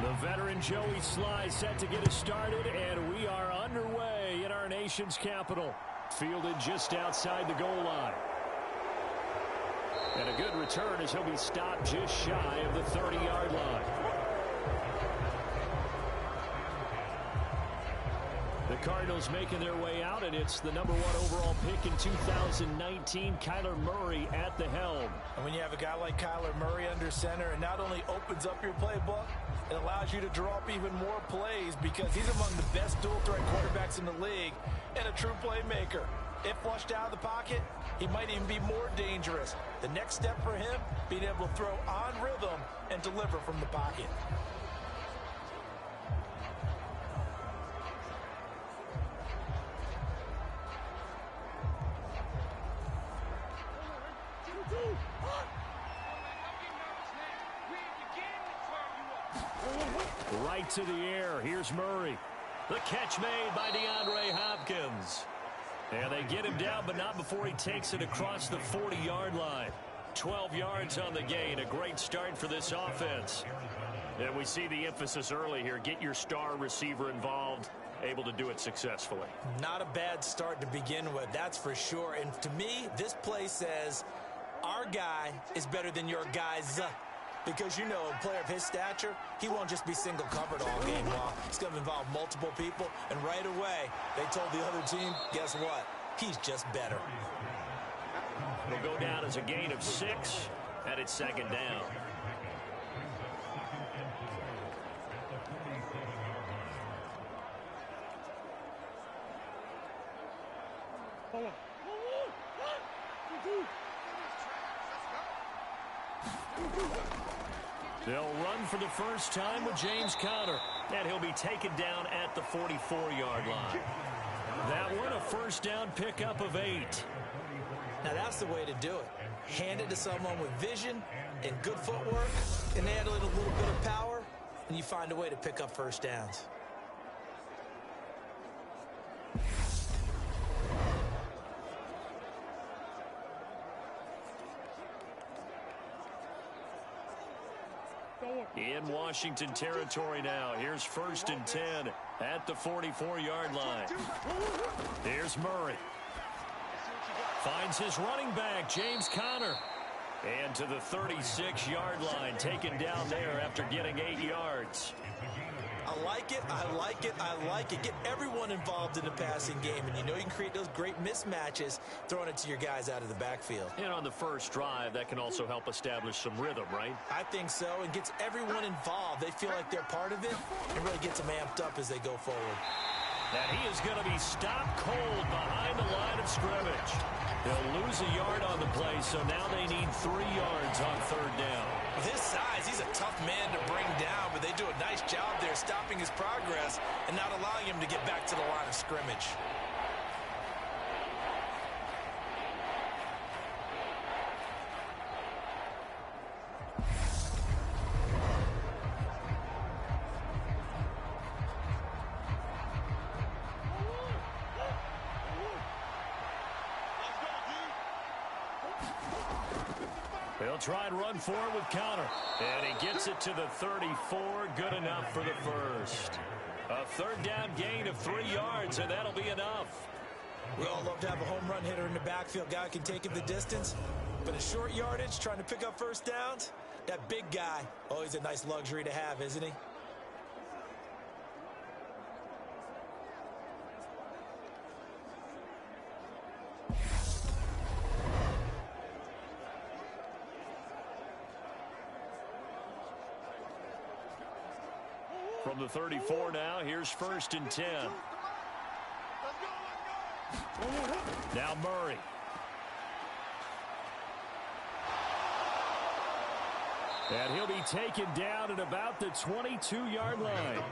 The veteran Joey Sly set to get us started, and we are underway in our nation's capital. Fielded just outside the goal line. And a good return as he'll be stopped just shy of the 30-yard line. The Cardinals making their way out, and it's the #1 overall pick in 2019, Kyler Murray at the helm. And when you have a guy like Kyler Murray under center, it not only opens up your playbook, it allows you to draw up even more plays because he's among the best dual-threat quarterbacks in the league and a true playmaker. If flushed out of the pocket, he might even be more dangerous. The next step for him, being able to throw on rhythm and deliver from the pocket. Right to the air. Here's Murray. The catch made by DeAndre Hopkins. And they get him down, but not before he takes it across the 40-yard line. 12 yards on the gain. A great start for this offense. And we see the emphasis early here. Get your star receiver involved. Able to do it successfully. Not a bad start to begin with, that's for sure. And to me, this play says, our guy is better than your guys. Because, you know, a player of his stature, he won't just be single covered all game long. It's going to involve multiple people. And right away, they told the other team, guess what? He's just better. It'll go down as a gain of 6, and it's second down. They'll run for the first time with James Conner, and he'll be taken down at the 44-yard line. That one, a first down pickup of 8. Now that's the way to do it. Hand it to someone with vision and good footwork, and add a little bit of power, and you find a way to pick up first downs. In Washington territory now. Here's 1st and 10 at the 44-yard line. Here's Murray. Finds his running back, James Conner. And to the 36-yard line, taken down there after getting 8 yards. I like it, I like it, I like it. Get everyone involved in the passing game, and you know you can create those great mismatches throwing it to your guys out of the backfield. And on the first drive, that can also help establish some rhythm, right? I think so, and gets everyone involved. They feel like they're part of it, and really gets them amped up as they go forward. And he is going to be stopped cold behind the line of scrimmage. They'll lose a yard on the play, so now they need 3 yards on 3rd down. With his size, he's a tough man to bring down, but they do a nice job there stopping his progress and not allowing him to get back to the line of scrimmage. They'll try and run forward with Conner. And he gets it to the 34. Good enough for the first. A 3rd down gain of 3 yards, and that'll be enough. We all love to have a home run hitter in the backfield. Guy can take it the distance. But in short yardage, trying to pick up first downs, that big guy, always a nice luxury to have, isn't he? From the 34 now, here's 1st and 10. Now Murray. And he'll be taken down at about the 22-yard line.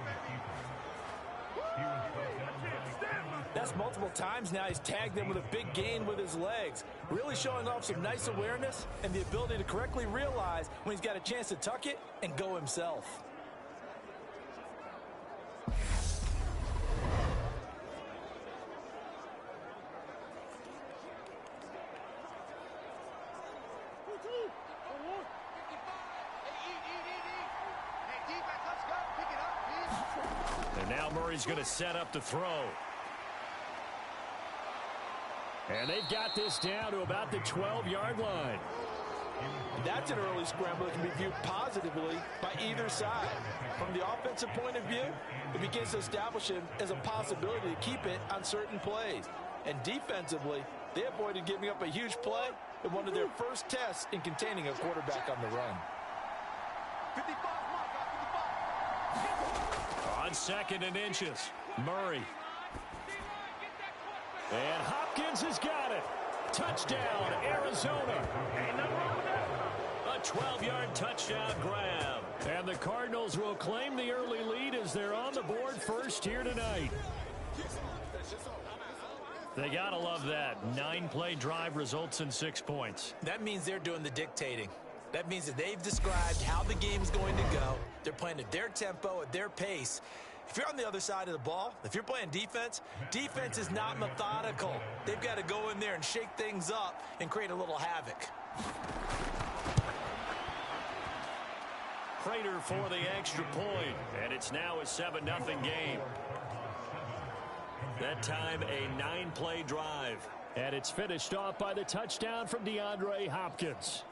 That's multiple times now. He's tagged them with a big gain with his legs. Really showing off some nice awareness and the ability to correctly realize when he's got a chance to tuck it and go himself. Now Murray's going to set up the throw. And they've got this down to about the 12-yard line. That's an early scramble that can be viewed positively by either side. From the offensive point of view, it begins to establish him as a possibility to keep it on certain plays. And defensively, they avoided giving up a huge play in one of their first tests in containing a quarterback on the run. On 2nd and inches, Murray. And Hopkins has got it. Touchdown, Arizona. A 12-yard touchdown grab. And the Cardinals will claim the early lead as they're on the board first here tonight. They gotta love that. 9-play drive results in 6 points. That means they're doing the dictating. That means that they've described how the game's going to go. They're playing at their tempo, at their pace. If you're on the other side of the ball, if you're playing defense, defense is not methodical. They've got to go in there and shake things up and create a little havoc. Prater for the extra point, and it's now a 7-0 game. That time a 9-play drive, and it's finished off by the touchdown from DeAndre Hopkins.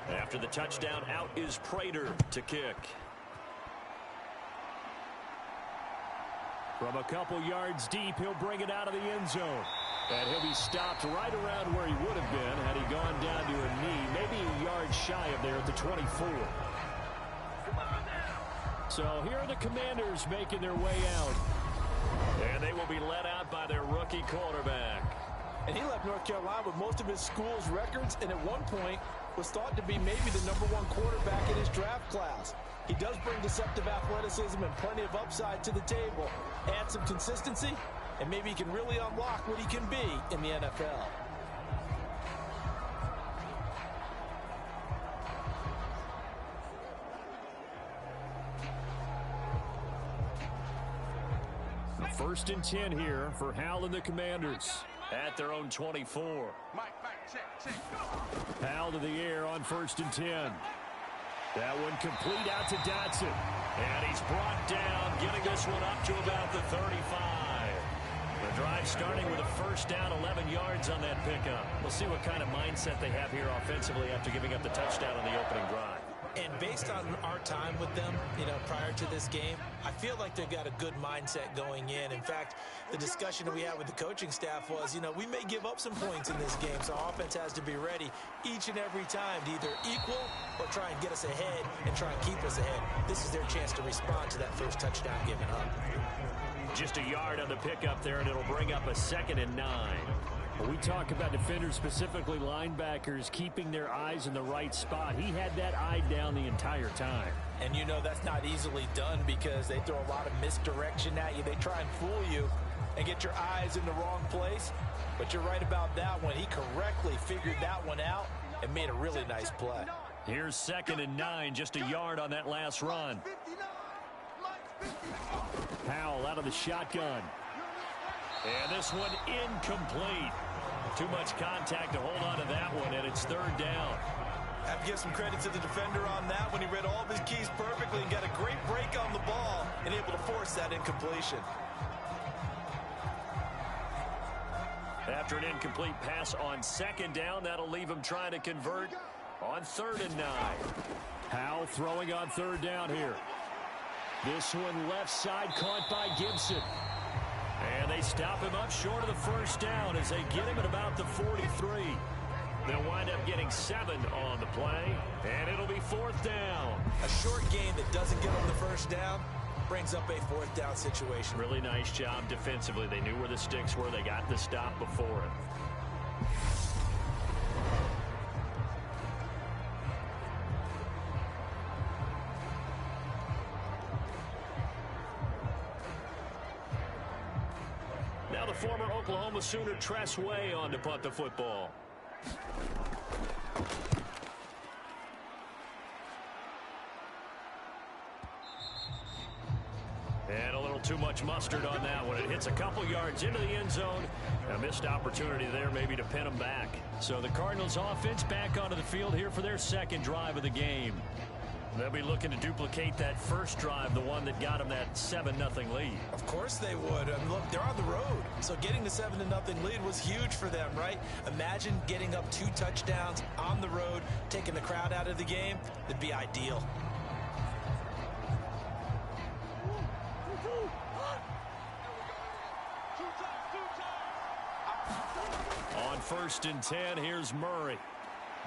After the touchdown, out is Prater to kick. From a couple yards deep, he'll bring it out of the end zone. And he'll be stopped right around where he would have been had he gone down to a knee, maybe a yard shy of there at the 24. So here are the Commanders making their way out. And they will be led out by their rookie quarterback. And he left North Carolina with most of his school's records, and at one point was thought to be maybe the #1 quarterback in his draft class. He does bring deceptive athleticism and plenty of upside to the table. Add some consistency, and maybe he can really unlock what he can be in the NFL. First and 10 here for Hal and the Commanders at their own 24. Hal to the air on 1st and 10. That one complete out to Dotson. And he's brought down, getting this one up to about the 35. The drive starting with a first down, 11 yards on that pickup. We'll see what kind of mindset they have here offensively after giving up the touchdown on the opening drive. And based on our time with them, prior to this game, I feel like they've got a good mindset going in. In fact, the discussion that we had with the coaching staff was, we may give up some points in this game, so our offense has to be ready each and every time to either equal or try and get us ahead and try and keep us ahead. This is their chance to respond to that first touchdown given up. Just a yard on the pickup there, and it'll bring up a 2nd and 9. We talk about defenders, specifically linebackers, keeping their eyes in the right spot. He had that eye down the entire time. And that's not easily done because they throw a lot of misdirection at you. They try and fool you and get your eyes in the wrong place. But you're right about that one. He correctly figured that one out and made a really nice play. Here's 2nd and 9, just a yard on that last run. Powell out of the shotgun. And this one incomplete. Too much contact to hold on to that one, and it's 3rd down. I have to give some credit to the defender on that when he read all of his keys perfectly and got a great break on the ball and able to force that incompletion. After an incomplete pass on 2nd down, that'll leave him trying to convert on 3rd and 9. Powell throwing on 3rd down here. This one left side caught by Gibson. And they stop him up short of the first down as they get him at about the 43. They'll wind up getting 7 on the play, and it'll be 4th down. A short game that doesn't get them the first down brings up a 4th down situation. Really nice job defensively. They knew where the sticks were. They got the stop before it. Now the former Oklahoma Sooner Tress Way on to punt the football. And a little too much mustard on that one. It hits a couple yards into the end zone. A missed opportunity there maybe to pin them back. So the Cardinals offense back onto the field here for their second drive of the game. They'll be looking to duplicate that first drive, the one that got them that 7-0 lead. Of course they would. I mean, look, they're on the road. So getting the 7-0 lead was huge for them, right? Imagine getting up 2 touchdowns on the road, taking the crowd out of the game. It'd be ideal. On 1st and 10, here's Murray.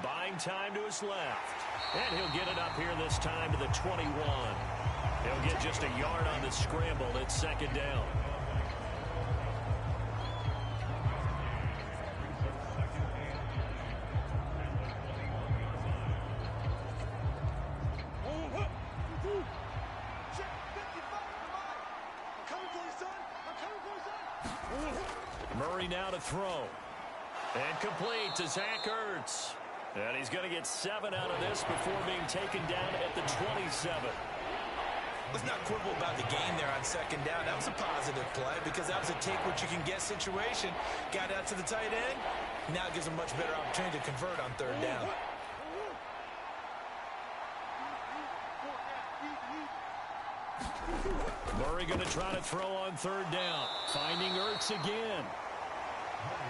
Buying time to his left. And he'll get it up here this time to the 21. He'll get just a yard on the scramble. It's 2nd down. Murray now to throw. And complete to Zach Ertz. And he's going to get 7 out of this before being taken down at the 27. Let's not quibble about the game there on 2nd down. That was a positive play because that was a take-what-you-can-get situation. Got out to the tight end. Now it gives him a much better opportunity to convert on 3rd down. Murray going to try to throw on 3rd down. Finding Ertz again.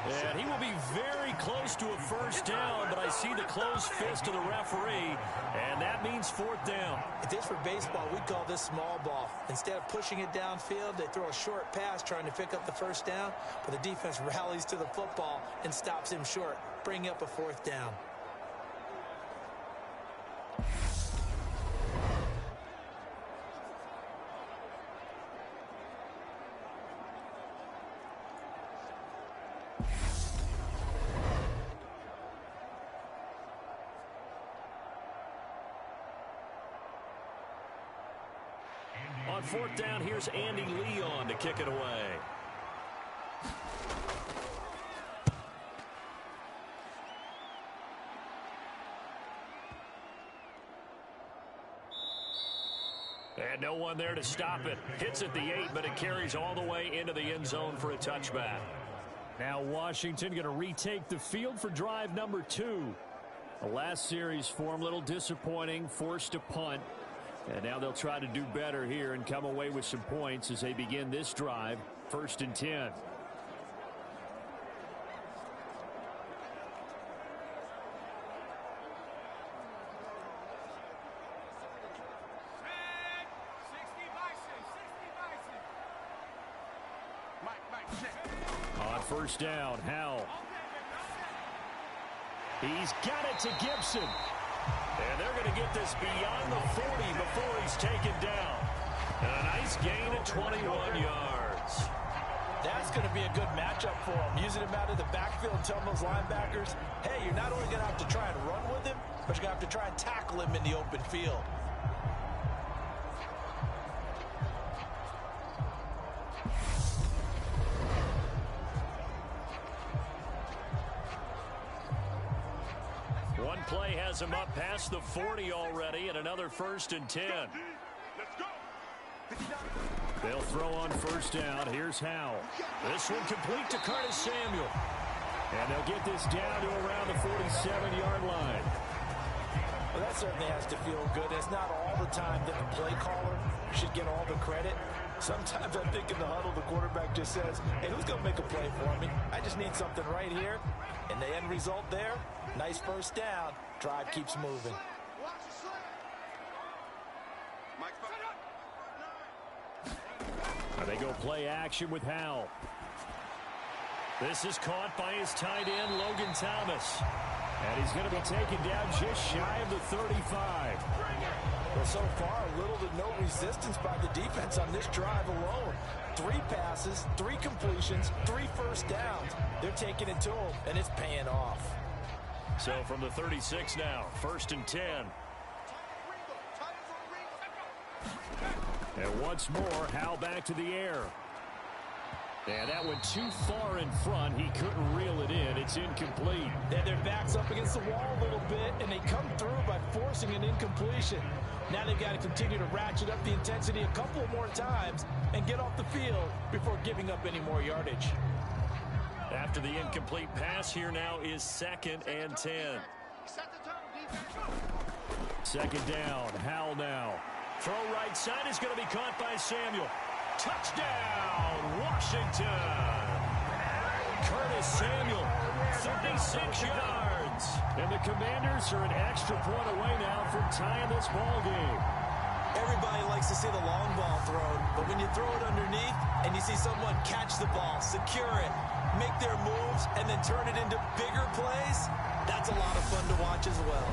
And he will be very close to a 1st down, but I see the closed fist of the referee, and that means 4th down. If this were baseball, we'd call this small ball. Instead of pushing it downfield, they throw a short pass trying to pick up the 1st down, but the defense rallies to the football and stops him short, bringing up a 4th down. On 4th down, here's Andy Leon to kick it away. And no one there to stop it. Hits at the 8, but it carries all the way into the end zone for a touchback. Now Washington going to retake the field for drive number 2. The last series for him, a little disappointing, forced to punt. And now they'll try to do better here and come away with some points as they begin this drive. 1st and 10. On 1st down, Howell. He's got it to Gibson. And they're going to get this beyond the 40 before he's taken down. And a nice gain of 21 yards. That's going to be a good matchup for him. Using him out of the backfield, telling those linebackers, hey, you're not only going to have to try and run with him, but you're going to have to try and tackle him in the open field. One play has him up past the 40 already, and another 1st and 10. They'll throw on 1st down. Here's Howell. This one complete to Curtis Samuel. And they'll get this down to around the 47-yard line. Well, that certainly has to feel good. It's not all the time that the play caller should get all the credit. Sometimes I think in the huddle, the quarterback just says, hey, who's going to make a play for me? I just need something right here. And the end result there, nice 1st down. Drive keeps moving. And they go play action with Howell. This is caught by his tight end, Logan Thomas. And he's going to be taken down just shy of the 35. Well, so far, little to no resistance by the defense on this drive alone. 3 passes, 3 completions, 3 1st downs. They're taking it to him, and it's paying off. So from the 36 now, 1st and 10. And once more, Howell back to the air. Yeah, that went too far in front. He couldn't reel it in. It's incomplete. And their back's up against the wall a little bit, and they come through by forcing an incompletion. Now they've got to continue to ratchet up the intensity a couple more times and get off the field before giving up any more yardage. After the incomplete pass, here now is 2nd and 10. Second down, Howell now. Throw right side is going to be caught by Samuel. Touchdown, Washington. Curtis Samuel, 36 yards. And the Commanders are an extra point away now from tying this ball game. Everybody likes to see the long ball thrown, but when you throw it underneath and you see someone catch the ball, secure it, make their moves, and then turn it into bigger plays, that's a lot of fun to watch as well.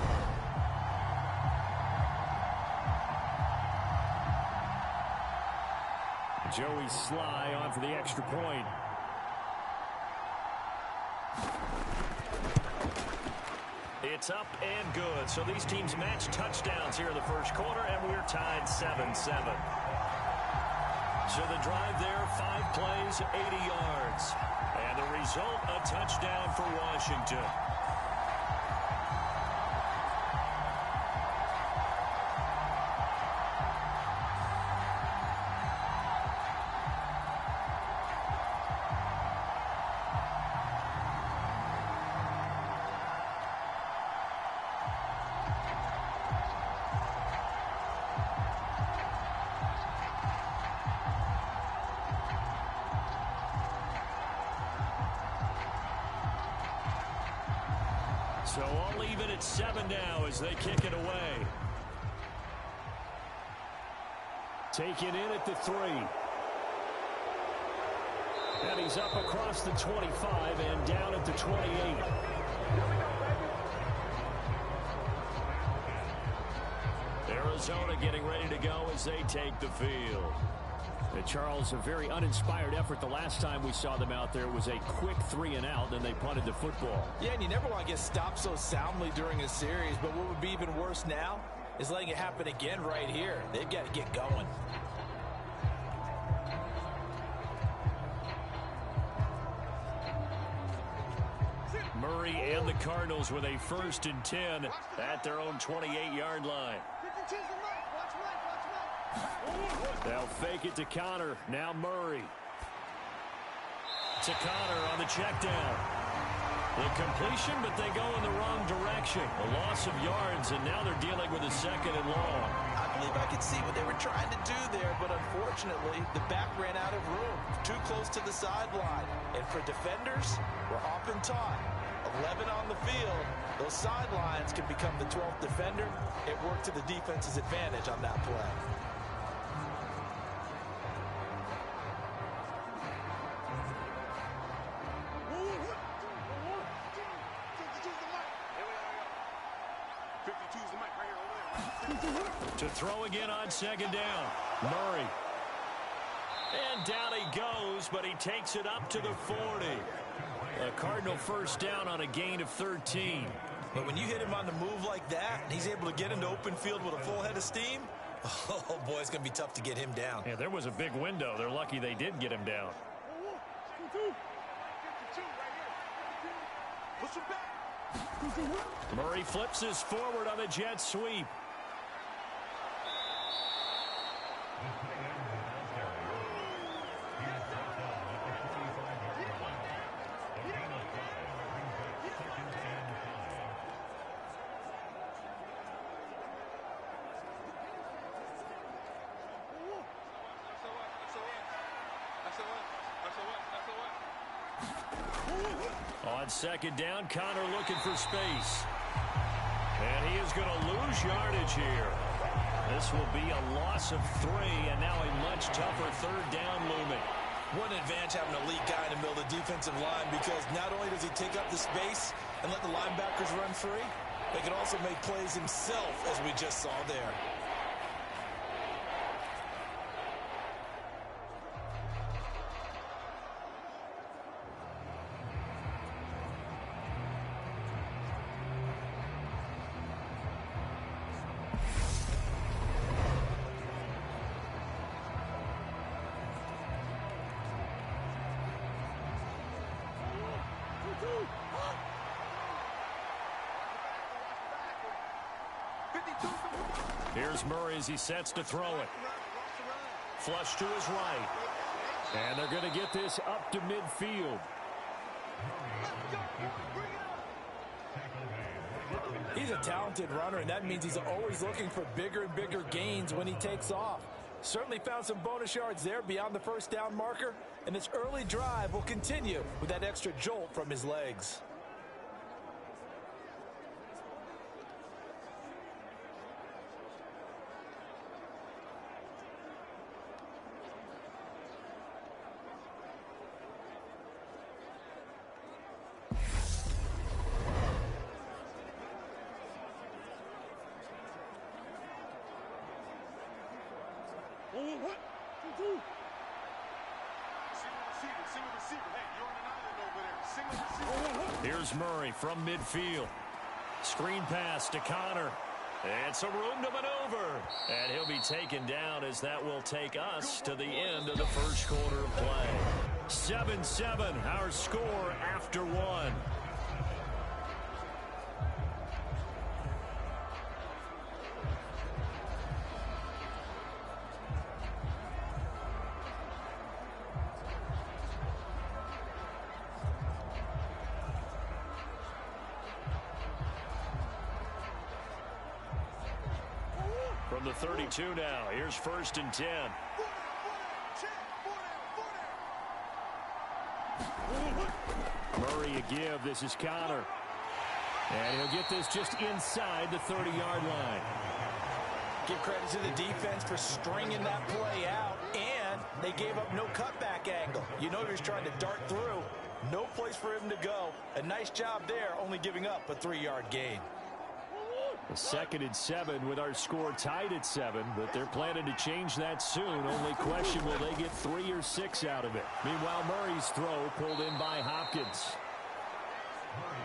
Joey Sly on for the extra point. It's up and good. So these teams match touchdowns here in the first quarter, and we're tied 7-7. So the drive there, 5 plays, 80 yards. And the result, a touchdown for Washington. So all even at 7 now as they kick it away. Taken in at the 3. And he's up across the 25 and down at the 28. Arizona getting ready to go as they take the field. And Charles, a very uninspired effort the last time we saw them out there. Was a quick 3 and out, then they punted the football. Yeah, and you never want to get stopped so soundly during a series, but what would be even worse now is letting it happen again right here. They've got to get going. Murray and the Cardinals with a 1st and 10 at their own 28-yard line. They'll fake it to Connor. Now Murray. To Connor on the check down. The completion, but they go in the wrong direction. A loss of yards, and now they're dealing with a 2nd and long. I believe I could see what they were trying to do there, but unfortunately, the back ran out of room. Too close to the sideline. And for defenders, we're often taught 11 on the field. Those sidelines can become the 12th defender. It worked to the defense's advantage on that play. To throw again on 2nd down. Murray. And down he goes, but he takes it up to the 40. A Cardinal 1st down on a gain of 13. But when you hit him on the move like that, and he's able to get into open field with a full head of steam, oh boy, it's going to be tough to get him down. Yeah, there was a big window. They're lucky they did get him down. Murray flips his forward on the jet sweep. On 2nd down, Connor looking for space. And he is going to lose yardage here. This will be a loss of 3, and now a much tougher 3rd down looming. What an advantage having a lead guy in the middle of the defensive line, because not only does he take up the space and let the linebackers run free, but he can also make plays himself, as we just saw there. Here's Murray as he sets to throw it. Flush to his right. And they're going to get this up to midfield. He's a talented runner, and that means he's always looking for bigger and bigger gains when he takes off. Certainly found some bonus yards there beyond the first down marker, and this early drive will continue with that extra jolt from his legs. Here's Murray from midfield. Screen pass to Connor. And some room to maneuver. And he'll be taken down as that will take us to the end of the first quarter of play. 7-7, our score after one. From the 32 now, here's 1st and 10. Murray a give. This is Connor. And he'll get this just inside the 30-yard line. Give credit to the defense for stringing that play out, and they gave up no cutback angle. You know he was trying to dart through. No place for him to go. A nice job there, only giving up a 3-yard gain. 2nd and 7 with our score tied at 7, but they're planning to change that soon. Only question, will they get 3 or 6 out of it? Meanwhile, Murray's throw pulled in by Hopkins.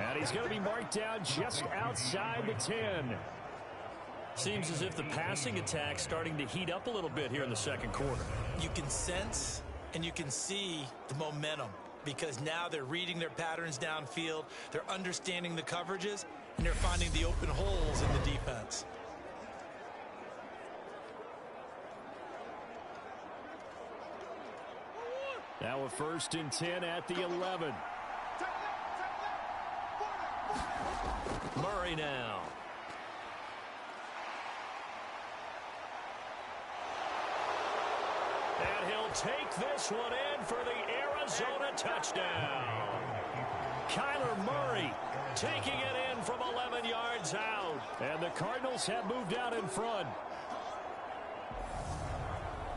And he's going to be marked down just outside the 10. Seems as if the passing attack's starting to heat up a little bit here in the second quarter. You can sense and you can see the momentum, because now they're reading their patterns downfield, they're understanding the coverages, and they're finding the open holes in the defense. Now a 1st and 10 at the 11. Murray now. And he'll take this one in for the Arizona touchdown. Kyler Murray taking it in from 11 yards out. And the Cardinals have moved out in front.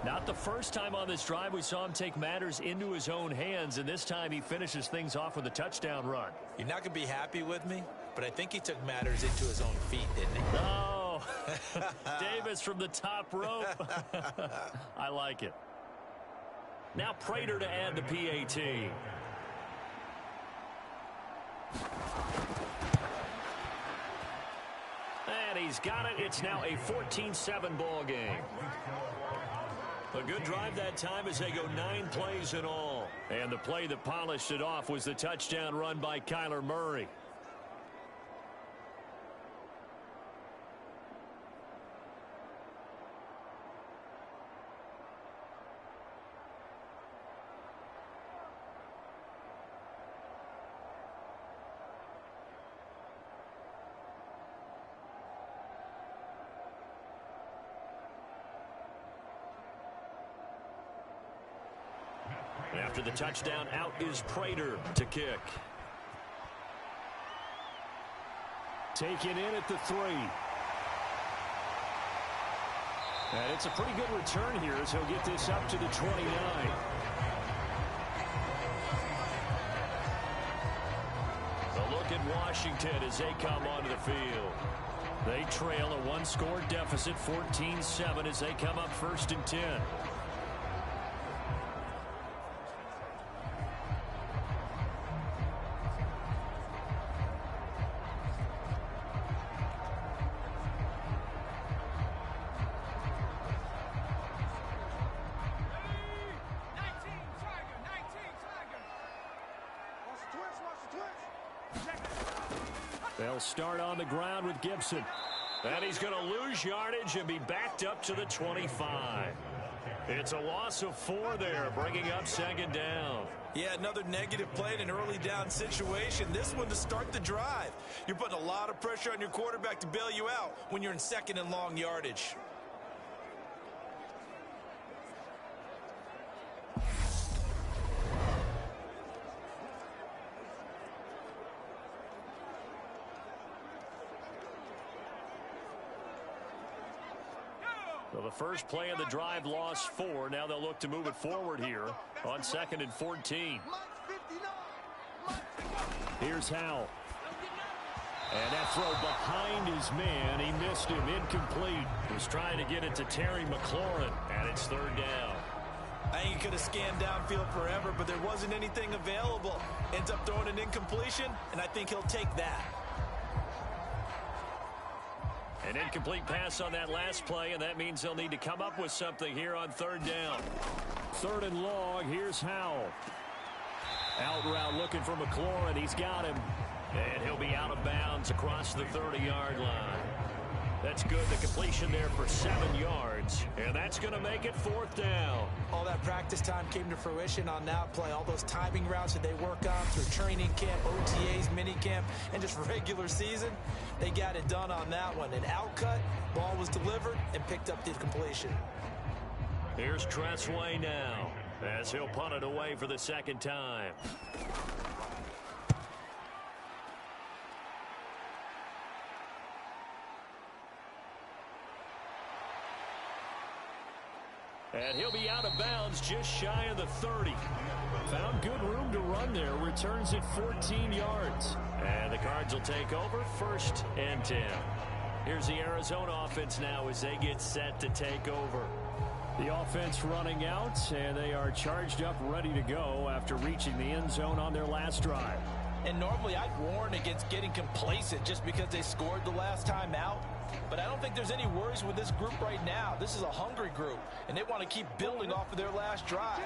Not the first time on this drive we saw him take matters into his own hands, and this time he finishes things off with a touchdown run. You're not going to be happy with me, but I think he took matters into his own feet, didn't he? Oh, Davis from the top rope. I like it. Now Prater to add the PAT. And he's got it. It's now a 14-7 ball game. A good drive that time as they go 9 plays in all. And the play that polished it off was the touchdown run by Kyler Murray. After the touchdown, out is Prater to kick. Taken in at the 3. And it's a pretty good return here as he'll get this up to the 29. A look at Washington as they come onto the field. They trail a 1-score deficit, 14-7, as they come up 1st and 10. They'll start on the ground with Gibson. And he's going to lose yardage and be backed up to the 25. It's a loss of 4 there, bringing up second down. Yeah, another negative play in an early down situation. This one to start the drive. You're putting a lot of pressure on your quarterback to bail you out when you're in second and long yardage. So the first play of the drive lost 4. Now they'll look to move it forward here on 2nd and 14. Here's Howell. And that throw behind his man. He missed him. Incomplete. He was trying to get it to Terry McLaurin. And it's 3rd down. I think he could have scanned downfield forever, but there wasn't anything available. Ends up throwing an incompletion, and I think he'll take that. An incomplete pass on that last play, and that means they'll need to come up with something here on 3rd down. 3rd and long. Here's Howell. Out route looking for McLaurin. He's got him. And he'll be out of bounds across the 30-yard line. That's good. The completion there for 7 yards. And that's going to make it 4th down. All that practice time came to fruition on that play. All those timing routes that they work on through training camp, OTAs, minicamp, and just regular season, they got it done on that one. An outcut, ball was delivered, and picked up the completion. Here's Tressway now as he'll punt it away for the 2nd time. And he'll be out of bounds just shy of the 30. Found good room to run there. Returns at 14 yards. And the Cards will take over 1st and 10. Here's the Arizona offense now as they get set to take over. The offense running out, and they are charged up, ready to go after reaching the end zone on their last drive. And normally I'd warn against getting complacent just because they scored the last time out. But I don't think there's any worries with this group right now. This is a hungry group, and they want to keep building off of their last drive.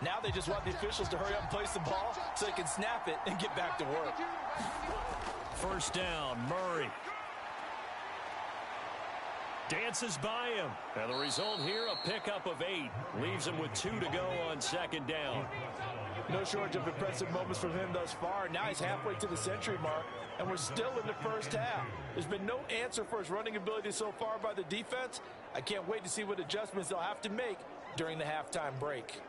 Now they just want the officials to hurry up and place the ball so they can snap it and get back to work. 1st down, Murray. Dances by him. And the result here, a pickup of 8. Leaves him with 2 to go on 2nd down. No shortage of impressive moments from him thus far. Now he's halfway to the century mark, and we're still in the 1st half. There's been no answer for his running ability so far by the defense. I can't wait to see what adjustments they'll have to make during the halftime break.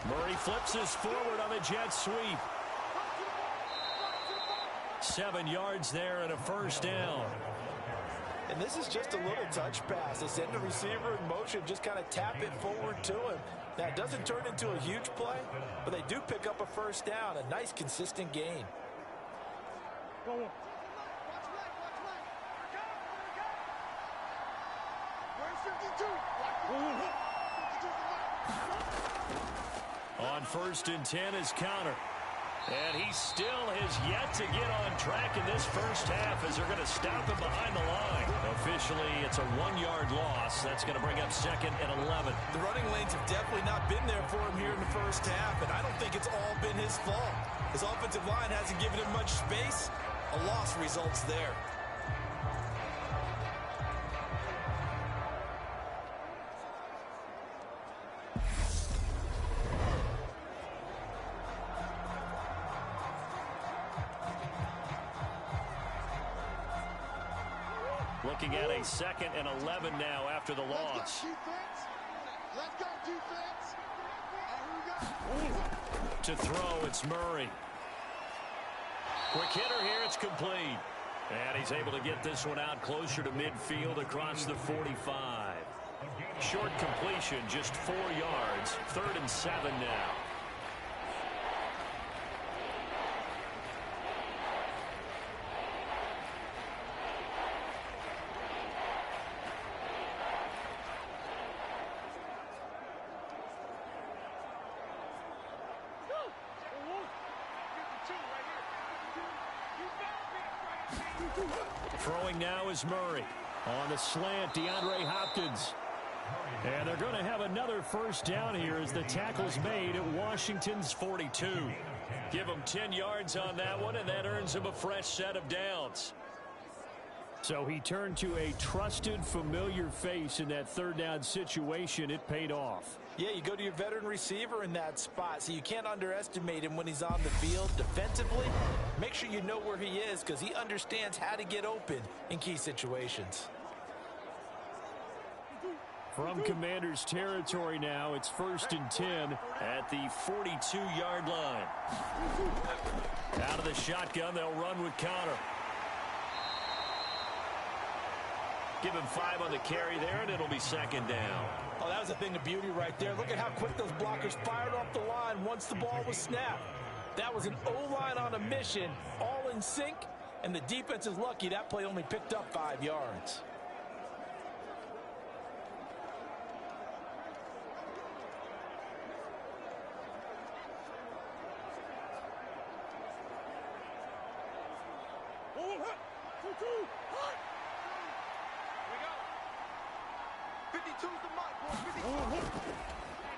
Murray flips this forward on the jet sweep. 7 yards there and a 1st down. And this is just a little touch pass. They send the receiver in motion, just kind of tap it forward to him. Now, it doesn't turn into a huge play, but they do pick up a 1st down, a nice, consistent gain. On 1st and 10 is Connor. And he still has yet to get on track in this 1st half as they're going to stop him behind the line. Officially, it's a 1-yard loss. That's going to bring up 2nd and 11. The running lanes have definitely not been there for him here in the 1st half, and I don't think it's all been his fault. His offensive line hasn't given him much space. A loss results there. Looking at a 2nd and 11 now after the loss. Let's go, defense. To throw, it's Murray. Quick hitter here, it's complete. And he's able to get this one out closer to midfield across the 45. Short completion, just 4 yards. 3rd and 7 now. Throwing now is Murray. On the slant, DeAndre Hopkins. And they're going to have another first down here as the tackle's made at Washington's 42. Give him 10 yards on that one, and that earns him a fresh set of downs. So he turned to a trusted, familiar face in that third down situation. It paid off. Yeah, you go to your veteran receiver in that spot, so you can't underestimate him when he's on the field. Defensively, make sure you know where he is because he understands how to get open in key situations. From Commanders territory now, it's 1st and 10 at the 42-yard line. Out of the shotgun, they'll run with Connor. Give him 5 on the carry there, and it'll be 2nd down. Oh, that was a thing of beauty right there. Look at how quick those blockers fired off the line once the ball was snapped. That was an O-line on a mission, all in sync, and the defense is lucky that play only picked up 5 yards.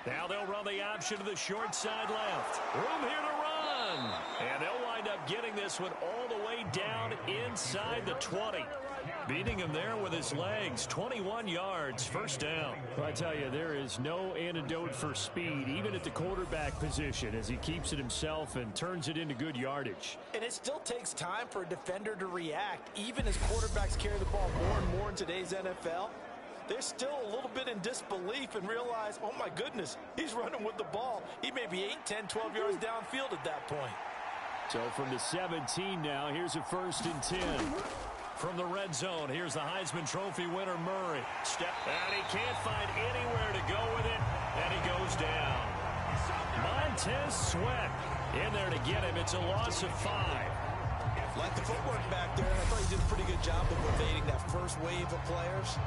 Now they'll run the option to the short side left. Room here to run. And they'll wind up getting this one all the way down inside the 20. Beating him there with his legs. 21 yards, first down. Well, I tell you, there is no antidote for speed, even at the quarterback position, as he keeps it himself and turns it into good yardage. And it still takes time for a defender to react, even as quarterbacks carry the ball more and more in today's NFL. They're still a little bit in disbelief and realize, oh my goodness, he's running with the ball. He may be 8, 10, 12 yards downfield at that point. So from the 17 now, here's a 1st and 10. From the red zone, here's the Heisman Trophy winner, Murray. Step out, he can't find anywhere to go with it, and he goes down. Montez Sweat in there to get him. It's a loss of 5. Like the footwork back there, I thought he did a pretty good job of evading that first wave of players.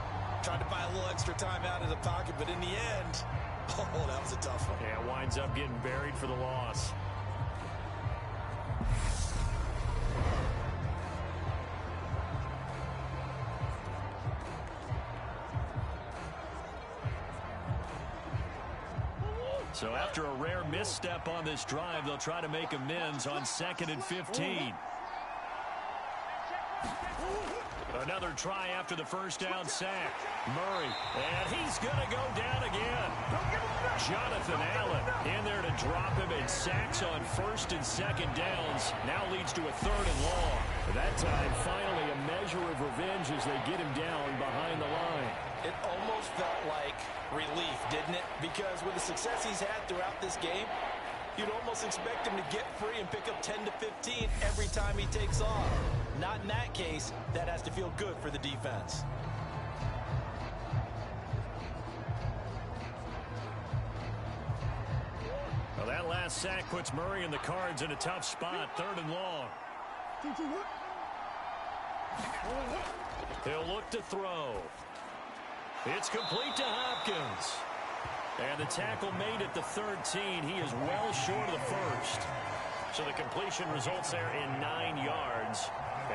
Tried to buy a little extra time out of the pocket, but in the end, oh, that was a tough one. Yeah, winds up getting buried for the loss. So after a rare misstep on this drive, they'll try to make amends on 2nd and 15. Another try after the first down sack. Murray, and he's going to go down again. Jonathan Allen in there to drop him, and sacks on 1st and 2nd downs. Now leads to a 3rd and long. That time, finally, a measure of revenge as they get him down behind the line. It almost felt like relief, didn't it? Because with the success he's had throughout this game, you'd almost expect him to get free and pick up 10 to 15 every time he takes off. Not in that case. That has to feel good for the defense. Well, that last sack puts Murray and the Cards in a tough spot. 3rd and long. He'll look to throw. It's complete to Hopkins. And the tackle made at the 13. He is well short of the first. So the completion results there in 9 yards.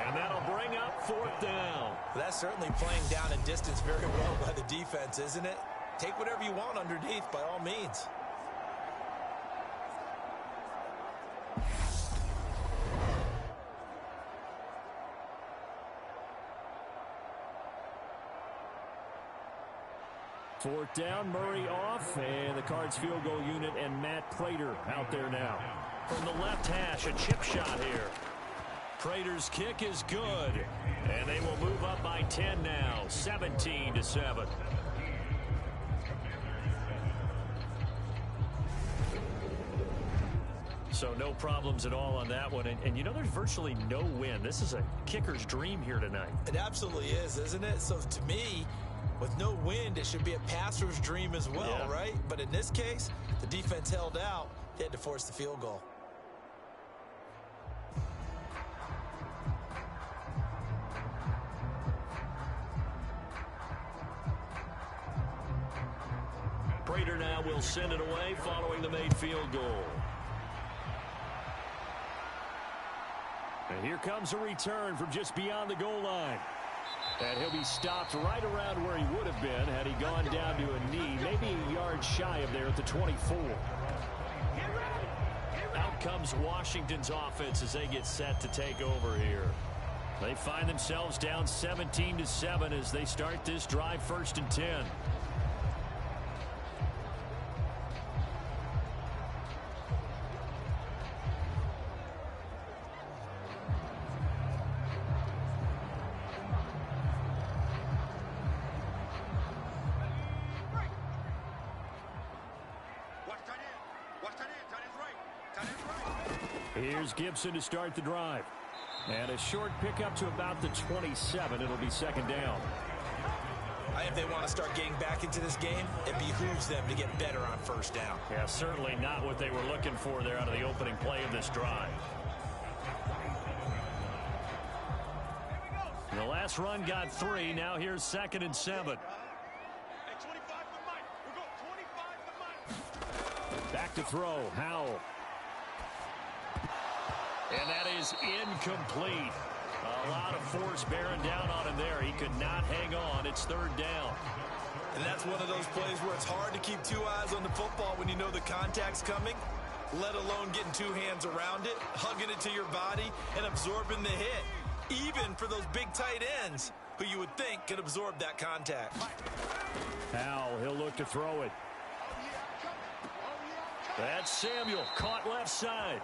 And that'll bring up 4th down. That's certainly playing down and distance very well by the defense, isn't it? Take whatever you want underneath by all means. Fourth down, Murray off, and the Cards field goal unit and Matt Prater out there now. From the left hash, a chip shot here. Prater's kick is good, and they will move up by 10 now, 17-7. So no problems at all on that one. And you know, there's virtually no wind. This is a kicker's dream here tonight. It absolutely is, isn't it? So to me, with no wind, it should be a passer's dream as well, right? But in this case, the defense held out. They had to force the field goal. Prater now will send it away following the made field goal. And here here comes a return from just beyond the goal line. And he'll be stopped right around where he would have been had he gone down to a knee, maybe a yard shy of there at the 24. Out comes Washington's offense as they get set to take over here. They find themselves down 17-7 as they start this drive, 1st and 10. Here's Gibson to start the drive. And a short pickup to about the 27. It'll be 2nd down. If they want to start getting back into this game, it behooves them to get better on 1st down. Yeah, certainly not what they were looking for there out of the opening play of this drive. The last run got 3. Now here's 2nd and 7. Back to throw. Howell. And that is incomplete. A lot of force bearing down on him there. He could not hang on. It's 3rd down. And that's one of those plays where it's hard to keep 2 eyes on the football when you know the contact's coming, let alone getting 2 hands around it, hugging it to your body, and absorbing the hit, even for those big tight ends who you would think could absorb that contact. Howell, he'll look to throw it. That's Samuel, caught left side.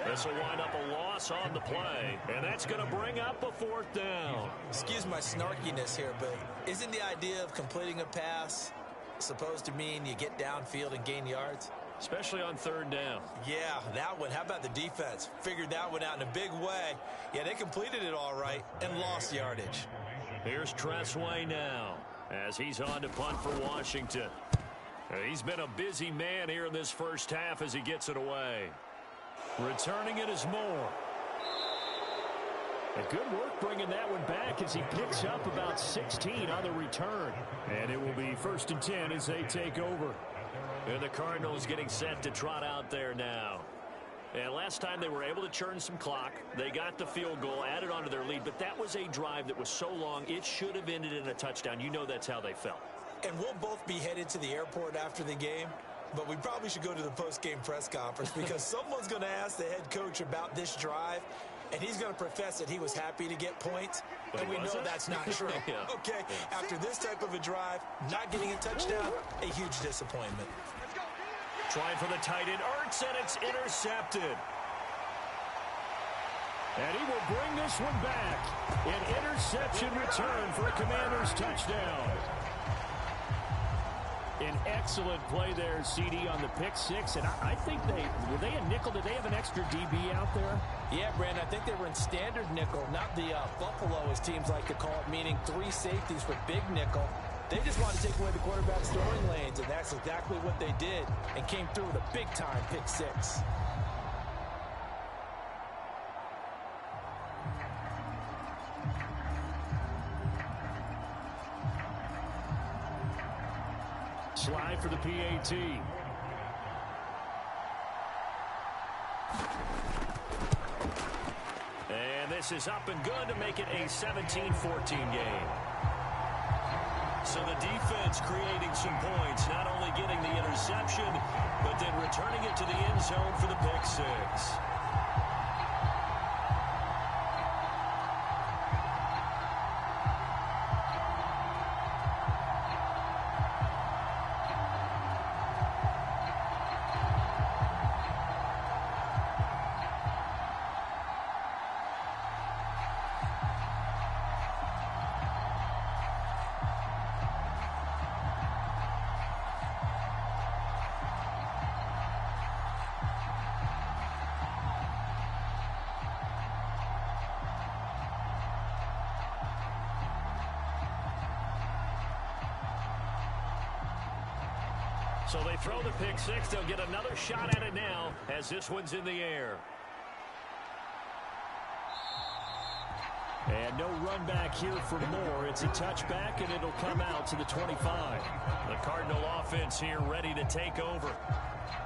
This will wind up a loss on the play, and that's going to bring up a 4th down. Excuse my snarkiness here, but isn't the idea of completing a pass supposed to mean you get downfield and gain yards? Especially on 3rd down. Yeah, that one. How about the defense? Figured that one out in a big way. Yeah, they completed it all right and lost yardage. Here's Tressway now as he's on to punt for Washington. He's been a busy man here in this 1st half as he gets it away. Returning it is Moore. A good work bringing that one back as he picks up about 16 on the return. And it will be 1st and 10 as they take over. And the Cardinals getting set to trot out there now. And last time they were able to churn some clock. They got the field goal, added onto their lead. But that was a drive that was so long, it should have ended in a touchdown. You know that's how they felt. And we'll both be headed to the airport after the game. But we probably should go to the post-game press conference because someone's going to ask the head coach about this drive, and he's going to profess that he was happy to get points, and we know that's not true. Yeah. Okay, after this type of a drive, not getting a touchdown, a huge disappointment. Trying for the tight end, Ertz, and it's intercepted. And he will bring this one back. An interception return for a Commanders touchdown. An excellent play there, CD, on the pick 6. And I think were they a nickel? Did they have an extra DB out there? Yeah, Brandon, I think they were in standard nickel, not the Buffalo, as teams like to call it, meaning 3 safeties for big nickel. They just wanted to take away the quarterback's throwing lanes, and that's exactly what they did, and came through with a big-time pick 6. Slide for the PAT. And this is up and good to make it a 17-14 game. So the defense creating some points, not only getting the interception, but then returning it to the end zone for the pick 6. So they throw the pick 6. They'll get another shot at it now as this one's in the air. And no run back here for more. It's a touchback, and it'll come out to the 25. The Cardinal offense here ready to take over.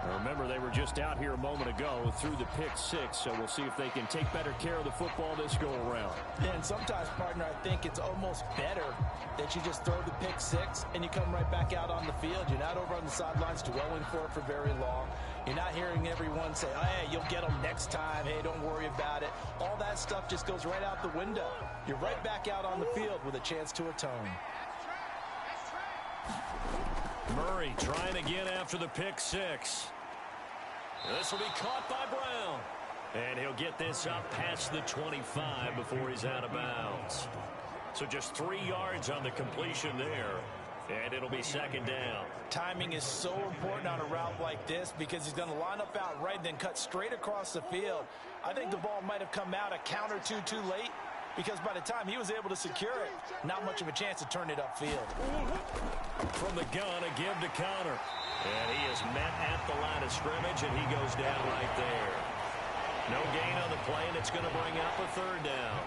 Now remember, they were just out here a moment ago through the pick six, so we'll see if they can take better care of the football this go-around. Yeah, and sometimes, partner, I think it's almost better that you just throw the pick six and you come right back out on the field. You're not over on the sidelines dwelling for it for very long. You're not hearing everyone say, oh, hey, you'll get them next time. Hey, don't worry about it. All that stuff just goes right out the window. You're right back out on the field with a chance to atone. Murray trying again after the pick six. This will be caught by Brown. And he'll get this up past the 25 before he's out of bounds. So just 3 yards on the completion there. And it'll be second down. Timing is so important on a route like this because he's going to line up out right and then cut straight across the field. I think the ball might have come out a count or two too late because by the time he was able to secure it, not much of a chance to turn it upfield. From the gun, a give to Connor. And he is met at the line of scrimmage, and he goes down right there. No gain on the play, and it's going to bring up a third down.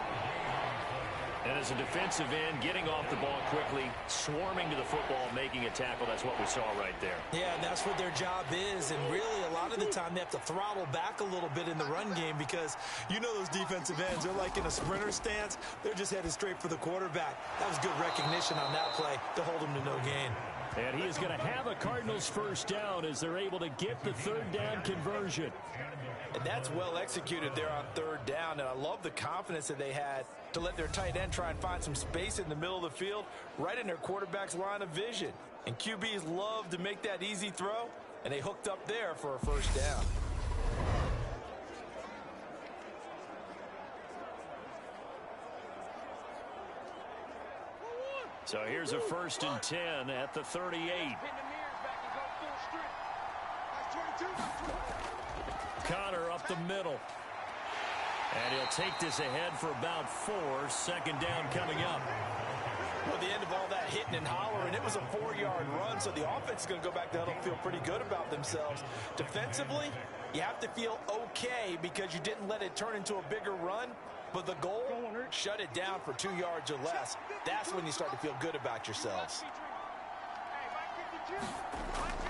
And as a defensive end, getting off the ball quickly, swarming to the football, making a tackle, that's what we saw right there. Yeah, that's what their job is, and really a lot of the time they have to throttle back a little bit in the run game because you know those defensive ends, they're like in a sprinter stance. They're just headed straight for the quarterback. That was good recognition on that play to hold him to no gain. And he is going to have a Cardinals first down as they're able to get the third down conversion. And that's well executed there on third down, and I love the confidence that they had to let their tight end try and find some space in the middle of the field, right in their quarterback's line of vision. And QBs love to make that easy throw, and they hooked up there for a first down. So here's a 1st and 10 at the 38. Connor up the middle. And he'll take this ahead for about 4. Second down coming up. Well, the end of all that hitting and hollering, it was a 4-yard run, so the offense is going to go back to huddle, feel pretty good about themselves. Defensively, you have to feel okay because you didn't let it turn into a bigger run. But the goal, shut it down for 2 yards or less. That's when you start to feel good about yourselves.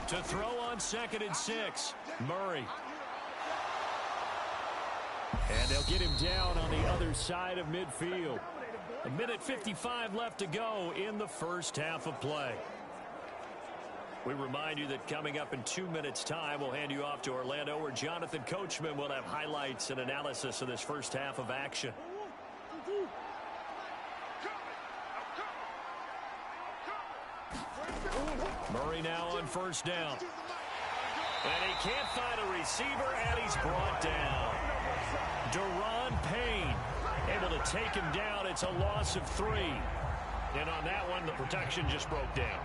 To throw on 2nd and 6, Murray. And they'll get him down on the other side of midfield. 1:55 left to go in the first half of play. We remind you that coming up in 2 minutes' time, we'll hand you off to Orlando, where Jonathan Coachman will have highlights and analysis of this first half of action. Murray now on first down. And he can't find a receiver, and he's brought down. Deron Payne able to take him down. It's a loss of 3. And on that one, the protection just broke down.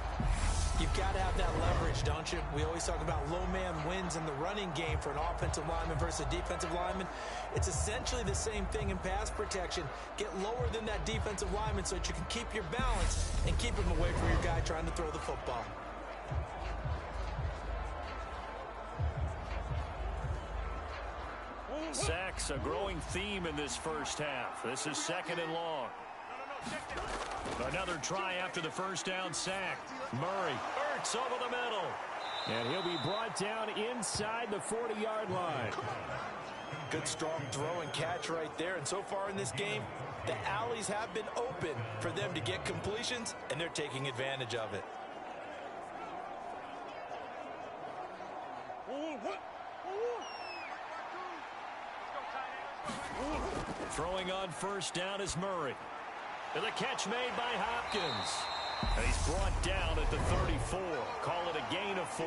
You've got to have that leverage, don't you? We always talk about low man wins in the running game for an offensive lineman versus a defensive lineman. It's essentially the same thing in pass protection. Get lower than that defensive lineman so that you can keep your balance and keep him away from your guy trying to throw the football. Sacks, a growing theme in this first half. This is 2nd and long. Another try after the first down sack. Murray hurts over the middle. And he'll be brought down inside the 40-yard line. Good strong throw and catch right there. And so far in this game, the alleys have been open for them to get completions, and they're taking advantage of it. Throwing on first down is Murray. And the catch made by Hopkins. And he's brought down at the 34. Call it a gain of 4.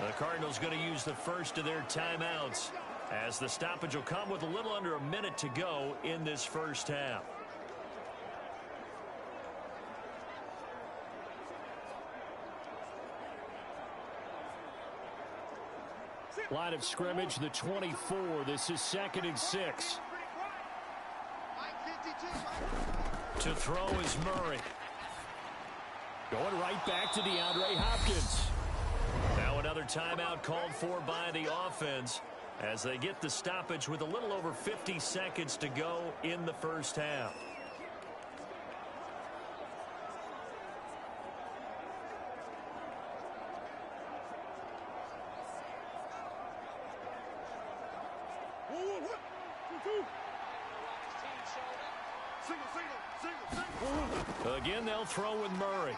The Cardinals going to use the first of their timeouts, as the stoppage will come with a little under a minute to go in this first half. Line of scrimmage, the 24. This is 2nd and 6. To throw is Murray. Going right back to DeAndre Hopkins. Now another timeout called for by the offense as they get the stoppage with a little over 50 seconds to go in the first half. Again, they'll throw with Murray.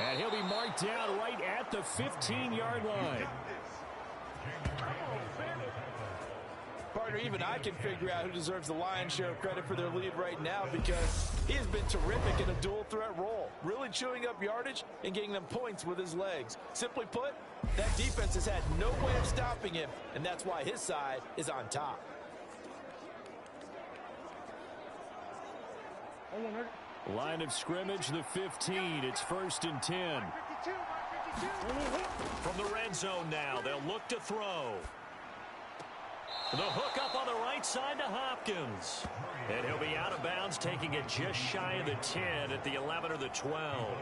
And he'll be marked down right at the 15-yard line. Partner, even I can figure out who deserves the lion's share of credit for their lead right now, because he has been terrific in a dual threat role, really chewing up yardage and getting them points with his legs. Simply put, that defense has had no way of stopping him, and that's why his side is on top. Line of scrimmage, the 15. It's 1st and 10. From the red zone now, they'll look to throw. The hook up on the right side to Hopkins. And he'll be out of bounds, taking it just shy of the 10 at the 11 or the 12.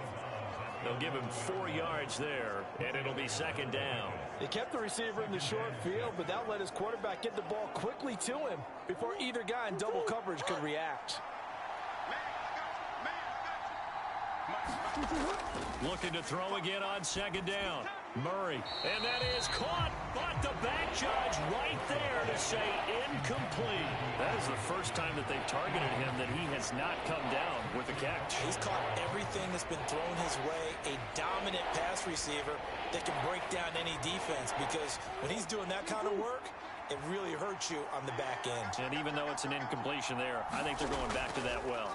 They'll give him 4 yards there, and it'll be 2nd down. They kept the receiver in the short field, but that let his quarterback get the ball quickly to him before either guy in double coverage could react. Looking to throw again on 2nd down. Murray. And that is caught, but the back judge right there to say incomplete. That is the first time that they've targeted him that he has not come down with a catch. He's caught everything that's been thrown his way. A dominant pass receiver that can break down any defense, because when he's doing that kind of work, it really hurts you on the back end. And even though it's an incompletion there, I think they're going back to that well.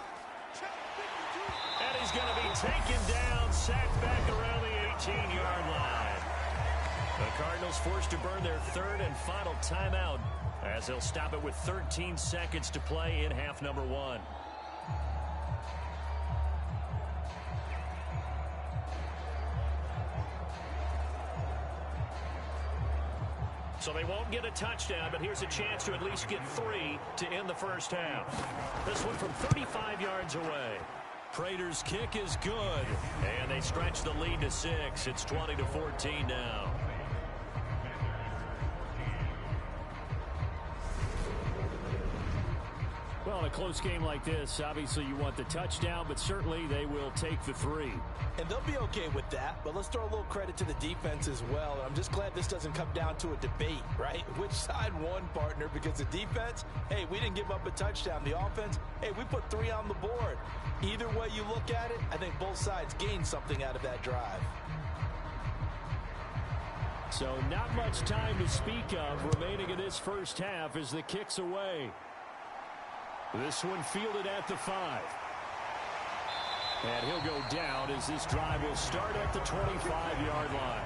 And he's going to be taken down, sacked back around the 18-yard line. The Cardinals forced to burn their 3rd and final timeout, as they'll stop it with 13 seconds to play in half number 1. So they won't get a touchdown, but here's a chance to at least get 3 to end the first half. This one from 35 yards away. Prater's kick is good, and they stretch the lead to 6. It's 20-14 now. Well, in a close game like this, obviously you want the touchdown, but certainly they will take the 3. And they'll be okay with that, but let's throw a little credit to the defense as well. I'm just glad this doesn't come down to a debate, right? Which side won, partner? Because the defense, hey, we didn't give up a touchdown. The offense, hey, we put 3 on the board. Either way you look at it, I think both sides gained something out of that drive. So not much time to speak of remaining in this first half as the kick's away. This one fielded at the 5. And he'll go down as this drive will start at the 25-yard line.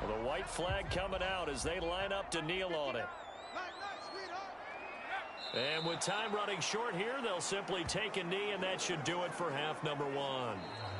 Well, the white flag coming out as they line up to kneel on it. And with time running short here, they'll simply take a knee, and that should do it for half number 1.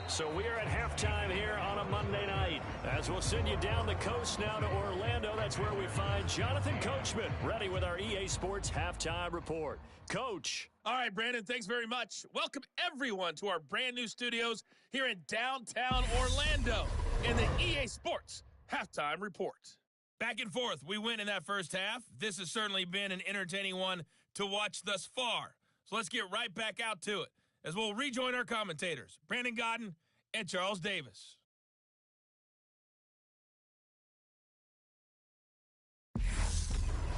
So we are at halftime here on a Monday night. As we'll send you down the coast now to Orlando, that's where we find Jonathan Coachman, ready with our EA Sports Halftime Report. Coach. All right, Brandon, thanks very much. Welcome, everyone, to our brand new studios here in downtown Orlando in the EA Sports Halftime Report. Back and forth, we win in that first half. This has certainly been an entertaining one to watch thus far. So let's get right back out to it as we'll rejoin our commentators, Brandon Godden and Charles Davis.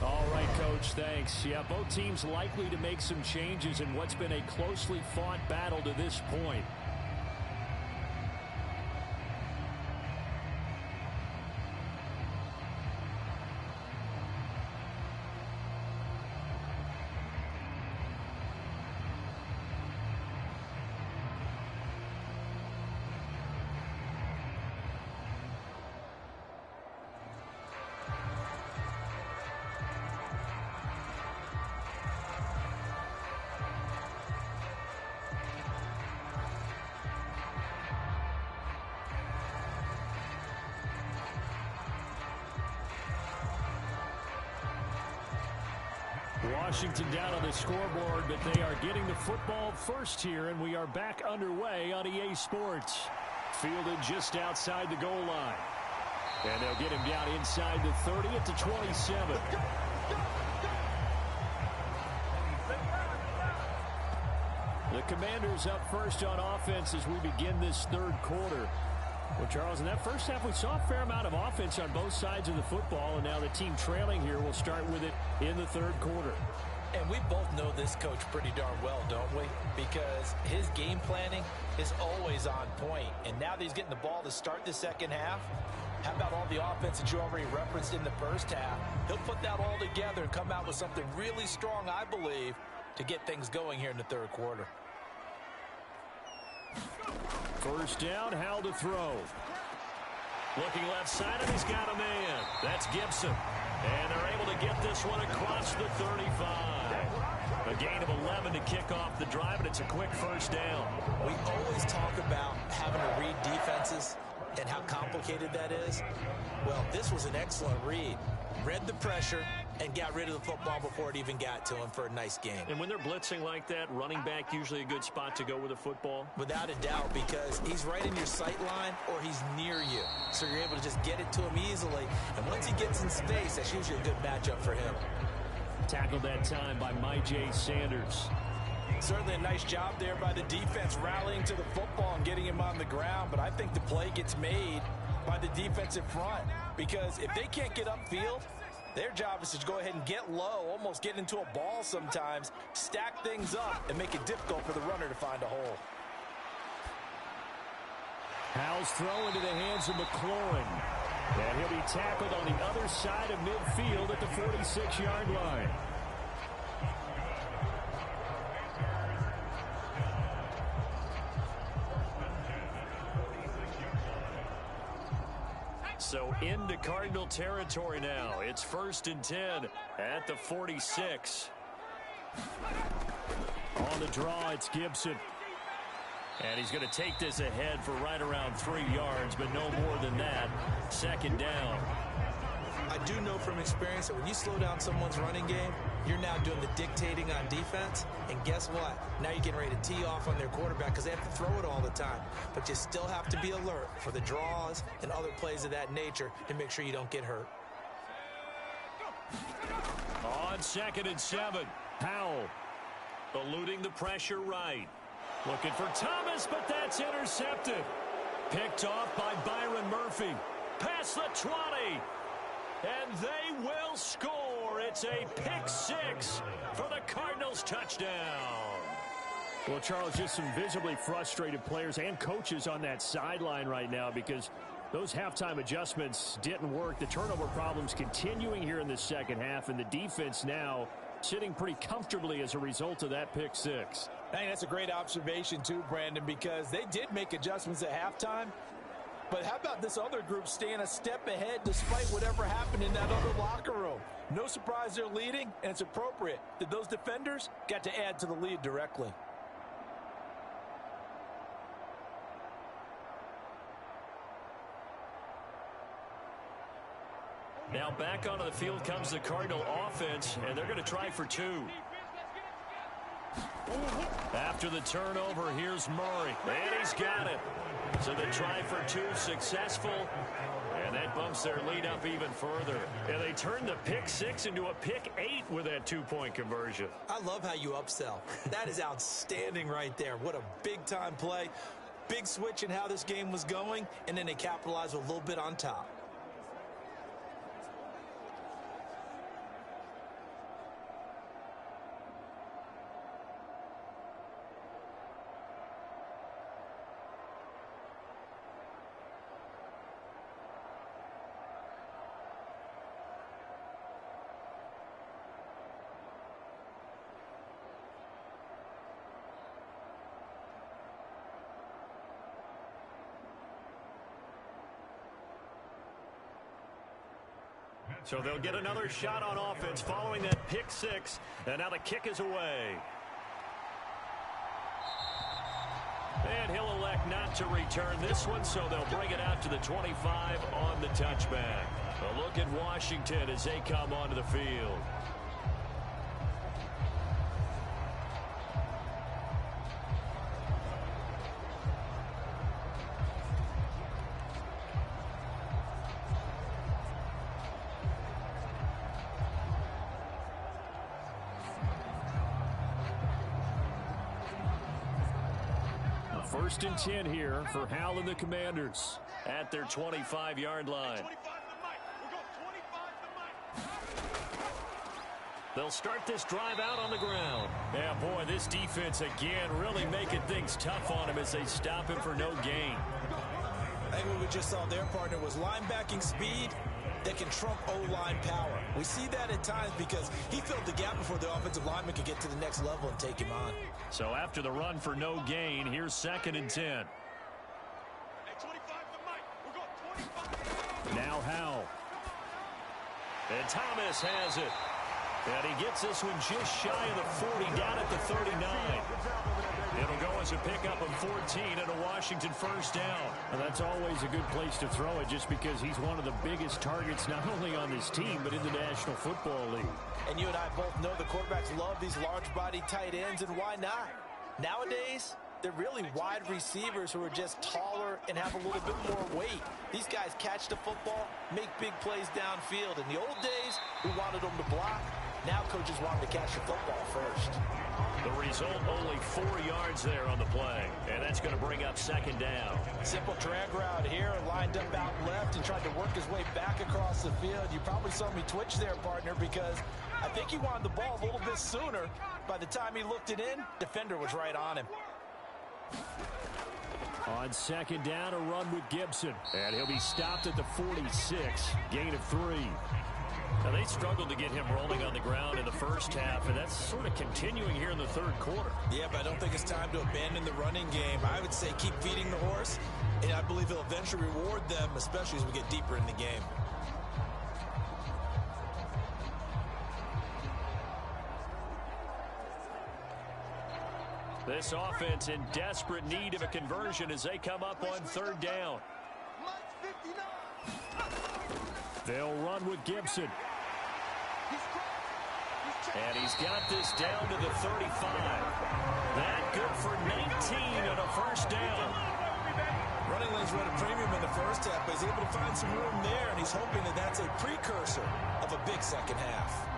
All right, Coach, thanks. Yeah, both teams likely to make some changes in what's been a closely fought battle to this point. Washington down on the scoreboard, but they are getting the football first here, and we are back underway on EA Sports. Fielded just outside the goal line. And they'll get him down inside the 30 at the 27. The Commanders up first on offense as we begin this third quarter. Well, Charles, in that first half, we saw a fair amount of offense on both sides of the football, and now the team trailing here will start with it in the third quarter. And we both know this coach pretty darn well, don't we? Because his game planning is always on point. And now that he's getting the ball to start the second half, how about all the offense that you already referenced in the first half? He'll put that all together and come out with something really strong, I believe, to get things going here in the third quarter. First down, Howell to throw. Looking left side, and he's got a man. That's Gibson. And they're able to get this one across the 35. A gain of 11 to kick off the drive, and it's a quick first down. We always talk about having to read defenses and how complicated that is. Well, this was an excellent read. Read the pressure and got rid of the football before it even got to him for a nice game. And when they're blitzing like that, running back usually a good spot to go with the football? Without a doubt, because he's right in your sight line or he's near you. So you're able to just get it to him easily. And once he gets in space, that's usually a good matchup for him. Tackled that time by Myjai Sanders. Certainly a nice job there by the defense rallying to the football and getting him on the ground. But I think the play gets made by the defensive front, because if they can't get upfield, their job is to go ahead and get low, almost get into a ball sometimes, stack things up, and make it difficult for the runner to find a hole. Howell's throw into the hands of McLaurin. And he'll be tackled on the other side of midfield at the 46-yard line. So into Cardinal territory now. It's 1st and 10 at the 46. On the draw, it's Gibson. And he's going to take this ahead for right around 3 yards, but no more than that. Second down. I do know from experience that when you slow down someone's running game, you're now doing the dictating on defense. And guess what? Now you're getting ready to tee off on their quarterback because they have to throw it all the time. But you still have to be alert for the draws and other plays of that nature to make sure you don't get hurt. On 2nd and 7, Howell eluding the pressure right. Looking for Thomas, but that's intercepted. Picked off by Byron Murphy. Past the 20. And they will score. It's a pick 6 for the Cardinals touchdown. Well, Charles, just some visibly frustrated players and coaches on that sideline right now because those halftime adjustments didn't work. The turnover problems continuing here in the second half, and the defense now sitting pretty comfortably as a result of that pick 6. I think that's a great observation too, Brandon, because they did make adjustments at halftime. But how about this other group staying a step ahead despite whatever happened in that other locker room? No surprise they're leading, and it's appropriate that those defenders got to add to the lead directly. Now back onto the field comes the Cardinal offense, and they're going to try for 2. After the turnover, here's Murray, and he's got it. So the try for 2 successful, and that bumps their lead up even further. And they turn the pick 6 into a pick 8 with that 2-point conversion. I love how you upsell. That is outstanding right there. What a big-time play. Big switch in how this game was going, and then they capitalized with a little bit on top. So they'll get another shot on offense following that pick 6. And now the kick is away. And he'll elect not to return this one, so they'll bring it out to the 25 on the touchback. A look at Washington as they come onto the field. First and 10 here for Hal and the Commanders at their 25-yard line. They'll start this drive out on the ground. Yeah, boy, this defense again really making things tough on him as they stop him for no gain. I think what we just saw there, partner, was linebacking speed that can trump O-line power. We see that at times because he filled the gap before the offensive lineman could get to the next level and take him on. So after the run for no gain, here's 2nd and 10. Now Howell. And Thomas has it. And he gets this one just shy of the 40, down at the 39. It'll go as a pickup of 14 and a Washington first down. And that's always a good place to throw it just because he's one of the biggest targets not only on this team but in the National Football League. And you and I both know the quarterbacks love these large-body tight ends, and why not? Nowadays, they're really wide receivers who are just taller and have a little bit more weight. These guys catch the football, make big plays downfield. In the old days, we wanted them to block. Now coaches want them to catch the football first. The result, only 4 yards there on the play. And that's going to bring up 2nd down. Simple drag route here, lined up out left and tried to work his way back across the field. You probably saw me twitch there, partner, because I think he wanted the ball a little bit sooner. By the time he looked it in, defender was right on him. On 2nd down, a run with Gibson. And he'll be stopped at the 46. Gain of 3. Now, they struggled to get him rolling on the ground in the first half, and that's sort of continuing here in the 3rd quarter. Yeah, but I don't think it's time to abandon the running game. I would say keep feeding the horse, and I believe he'll eventually reward them, especially as we get deeper in the game. This offense in desperate need of a conversion as they come up on 3rd down. They'll run with Gibson. And he's got this down to the 35. That good for 19 and a first down. Running lanes run a premium in the first half, but he's able to find some room there, and he's hoping that that's a precursor of a big second half.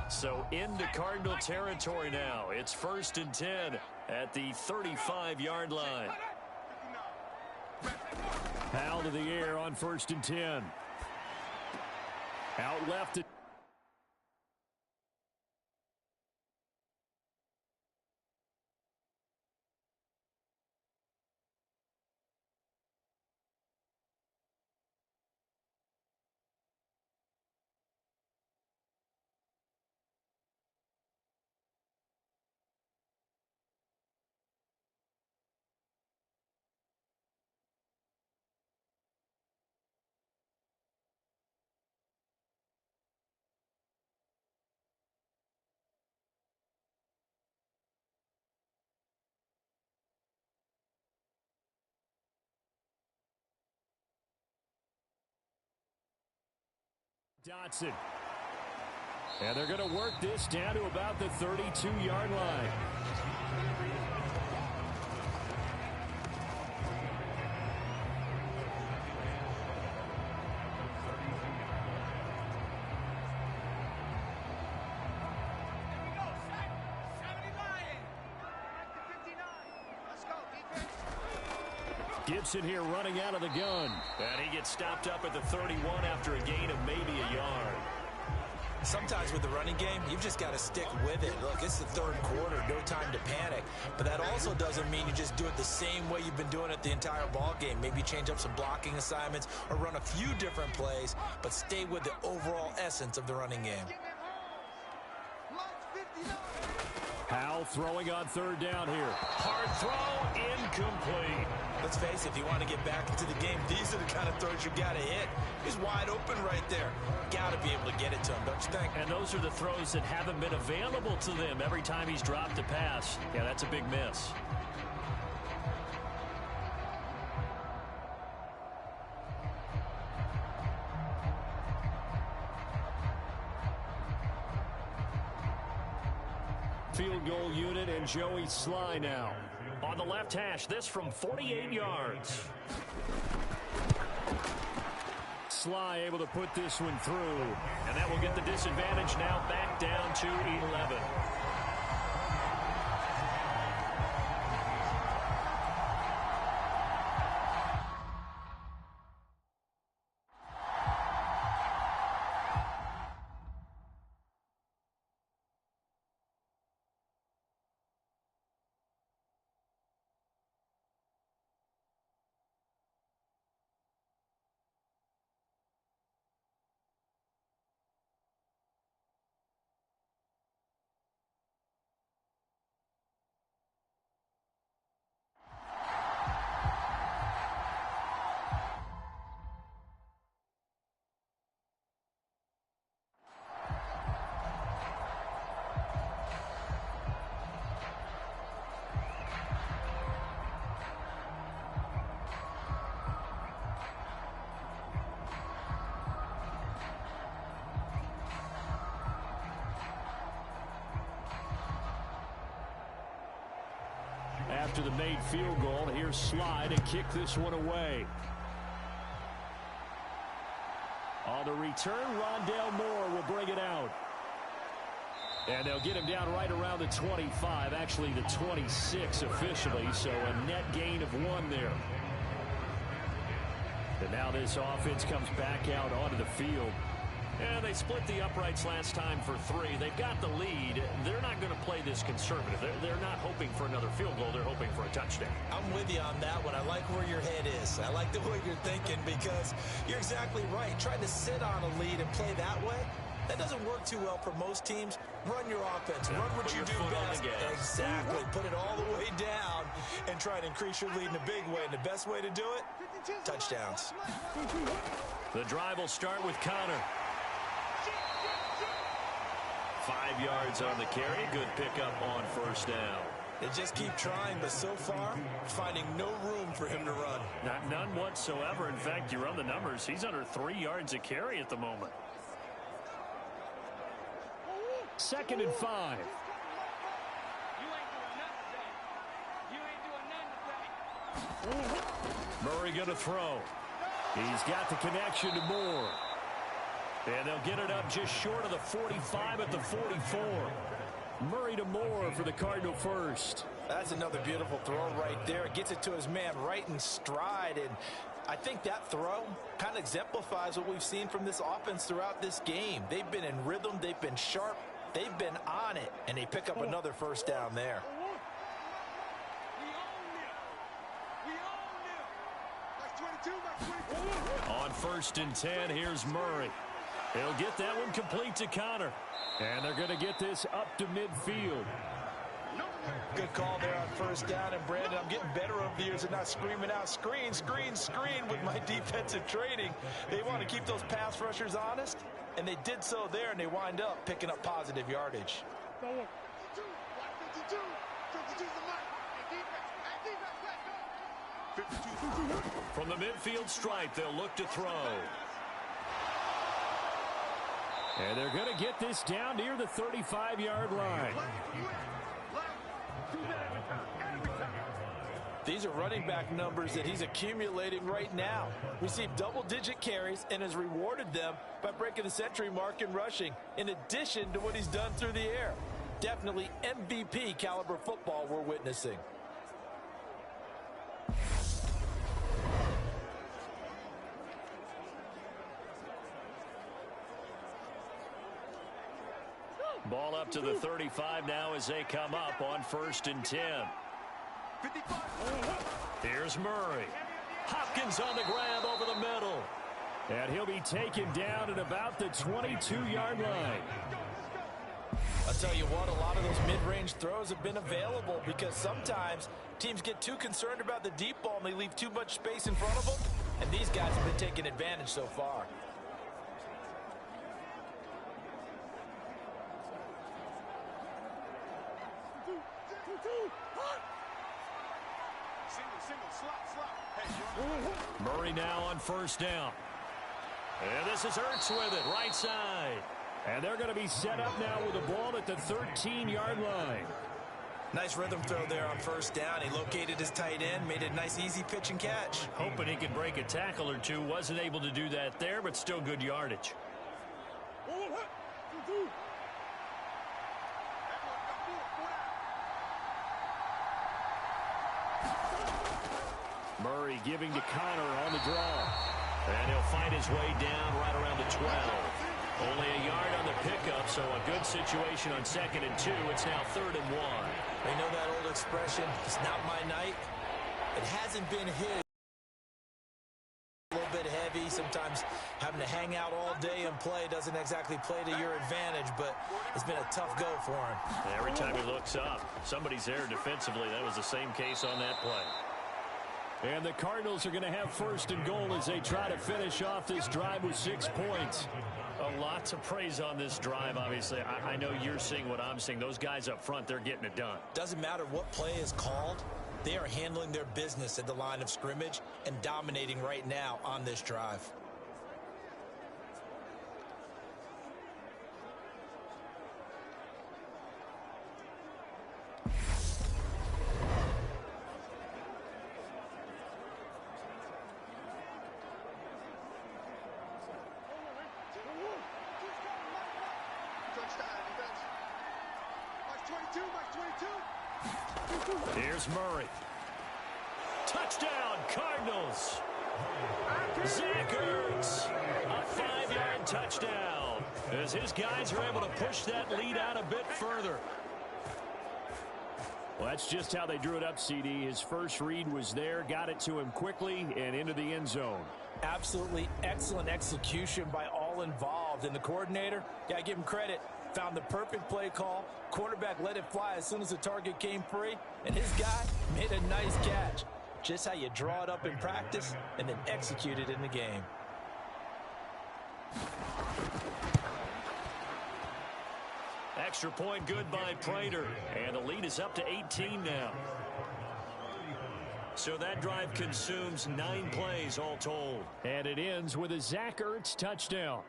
So into Cardinal territory now. It's 1st and 10 at the 35-yard line. Howell to the air on 1st and 10. Out left it. Dotson. And they're going to work this down to about the 32-yard line. Gibson here running out of the gun. And he gets stopped up at the 31 after a gain of maybe a yard. Sometimes with the running game, you've just got to stick with it. Look, it's the 3rd quarter, no time to panic. But that also doesn't mean you just do it the same way you've been doing it the entire ball game. Maybe change up some blocking assignments or run a few different plays, but stay with the overall essence of the running game. Howell throwing on 3rd down here. Hard throw, incomplete. Let's face it, if you want to get back into the game, these are the kind of throws you got to hit. He's wide open right there. Got to be able to get it to him, don't you think? And those are the throws that haven't been available to them every time he's dropped a pass. Yeah, that's a big miss. Field goal unit and Joey Sly now. On the left hash, this from 48 yards. Sly able to put this one through. And that will get the disadvantage now back down to 11. After the made field goal, here's Sly to kick this one away. On the return, Rondale Moore will bring it out. And they'll get him down right around the 25, actually the 26 officially, so a net gain of 1 there. And now this offense comes back out onto the field. And they split the uprights last time for 3. They've got the lead. They're not going to play this conservative. They're not hoping for another field goal. They're hoping for a touchdown. I'm with you on that one. I like where your head is. I like the way you're thinking because you're exactly right. Trying to sit on a lead and play that way, that doesn't work too well for most teams. Run your offense. Run what you do best. Exactly. Put it all the way down and try to increase your lead in a big way. And the best way to do it, touchdowns. The drive will start with Connor. 5 yards on the carry. Good pickup on first down. They just keep trying, but so far, finding no room for him to run. None whatsoever. In fact, you run the numbers. He's under 3 yards a carry at the moment. 2nd and 5. Murray going to throw. He's got the connection to Moore. And they'll get it up just short of the 45 at the 44. Murray to Moore for the Cardinal first. That's another beautiful throw right there. It gets it to his man right in stride. And I think that throw kind of exemplifies what we've seen from this offense throughout this game. They've been in rhythm. They've been sharp. They've been on it. And they pick up another first down there. On 1st and 10, here's Murray. He'll get that one complete to Connor. And they're going to get this up to midfield. Good call there on first down. And, Brandon, I'm getting better over the years and not screaming out screen, screen, screen with my defensive training. They want to keep those pass rushers honest, and they did so there, and they wind up picking up positive yardage. From the midfield stripe, they'll look to throw. And they're going to get this down near the 35-yard line. These are running back numbers that he's accumulating right now. Received double-digit carries and has rewarded them by breaking the century mark in rushing, in addition to what he's done through the air. Definitely MVP caliber football we're witnessing. Ball up to the 35 now as they come up on 1st and 10. Here's Murray. Hopkins on the grab over the middle. And he'll be taken down at about the 22-yard line. I'll tell you what, a lot of those mid-range throws have been available because sometimes teams get too concerned about the deep ball and they leave too much space in front of them. And these guys have been taking advantage so far. Murray now on 1st down. And this is Ertz with it, right side. And they're going to be set up now with the ball at the 13-yard line. Nice rhythm throw there on first down. He located his tight end, made it a nice easy pitch and catch. Hoping he could break a tackle or two. Wasn't able to do that there, but still good yardage. Murray giving to Connor on the draw. And he'll find his way down right around the 12. Only a yard on the pickup, so a good situation on 2nd and 2. It's now 3rd and 1. They know that old expression, it's not my night. It hasn't been his. A little bit heavy, sometimes having to hang out all day and play doesn't exactly play to your advantage, but it's been a tough go for him. Every time he looks up, somebody's there defensively. That was the same case on that play. And the Cardinals are going to have 1st and goal as they try to finish off this drive with 6 points. A lot to praise on this drive, obviously. I know you're seeing what I'm seeing. Those guys up front, they're getting it done. Doesn't matter what play is called. They are handling their business at the line of scrimmage and dominating right now on this drive. Here's Murray. Touchdown, Cardinals. Zach Ertz, a 5-yard touchdown, as his guys are able to push that lead out a bit further. Well, that's just how they drew it up, CD. His first read was there, got it to him quickly, and into the end zone. Absolutely excellent execution by all involved. And the coordinator, got to give him credit, found the perfect play call. Quarterback let it fly as soon as the target came free, and his guy made a nice catch. Just how you draw it up in practice and then execute it in the game. Extra point good by Prater, and the lead is up to 18 now. So that drive consumes 9 plays all told. And it ends with a Zach Ertz touchdown.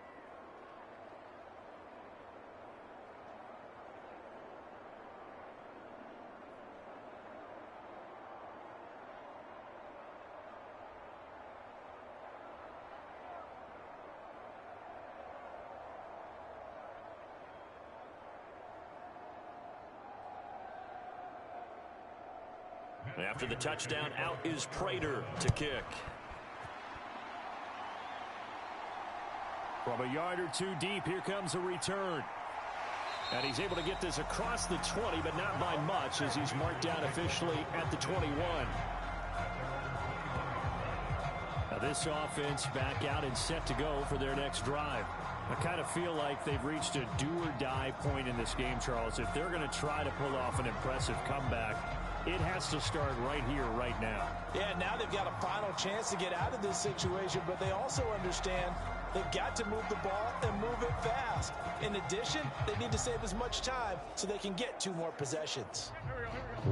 After the touchdown, out is Prater to kick. From a yard or two deep, here comes a return. And he's able to get this across the 20, but not by much, as he's marked down officially at the 21. Now this offense back out and set to go for their next drive. I kind of feel like they've reached a do-or-die point in this game, Charles. If they're going to try to pull off an impressive comeback, it has to start right here, right now. Yeah, now they've got a final chance to get out of this situation, but they also understand they've got to move the ball and move it fast. In addition, they need to save as much time so they can get 2 more possessions.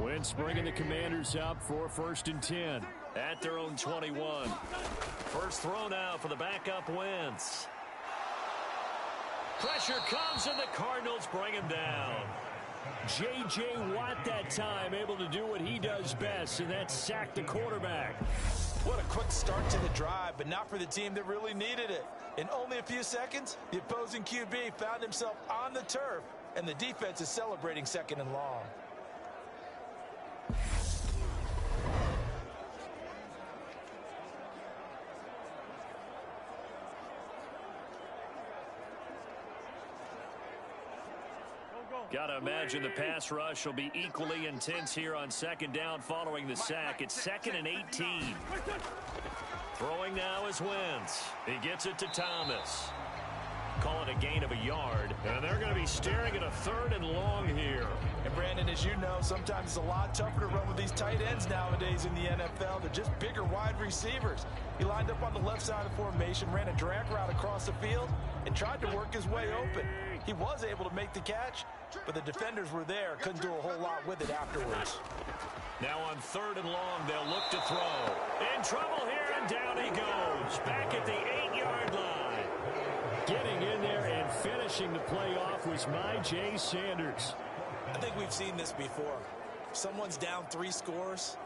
Wentz bringing the Commanders up for 1st and 10. At their own 21. First throw now for the backup Wentz. Pressure comes, and the Cardinals bring him down. J.J. Watt that time able to do what he does best, and that's sack the quarterback. What a quick start to the drive, but not for the team that really needed it. In only a few seconds, the opposing QB found himself on the turf, and the defense is celebrating 2nd and long. Got to imagine the pass rush will be equally intense here on 2nd down following the sack. It's 2nd and 18. Throwing now is Wentz. He gets it to Thomas. Call it a gain of a yard. And they're going to be staring at a 3rd and long here. And Brandon, as you know, sometimes it's a lot tougher to run with these tight ends nowadays in the NFL. They're just bigger wide receivers. He lined up on the left side of the formation, ran a drag route across the field, and tried to work his way open. He was able to make the catch, but the defenders were there. Couldn't do a whole lot with it afterwards. Now on 3rd and long, they'll look to throw. In trouble here, and down he goes. Back at the 8-yard line. Getting in there and finishing the play off was Myjai Sanders. I think we've seen this before. Someone's down 3 scores.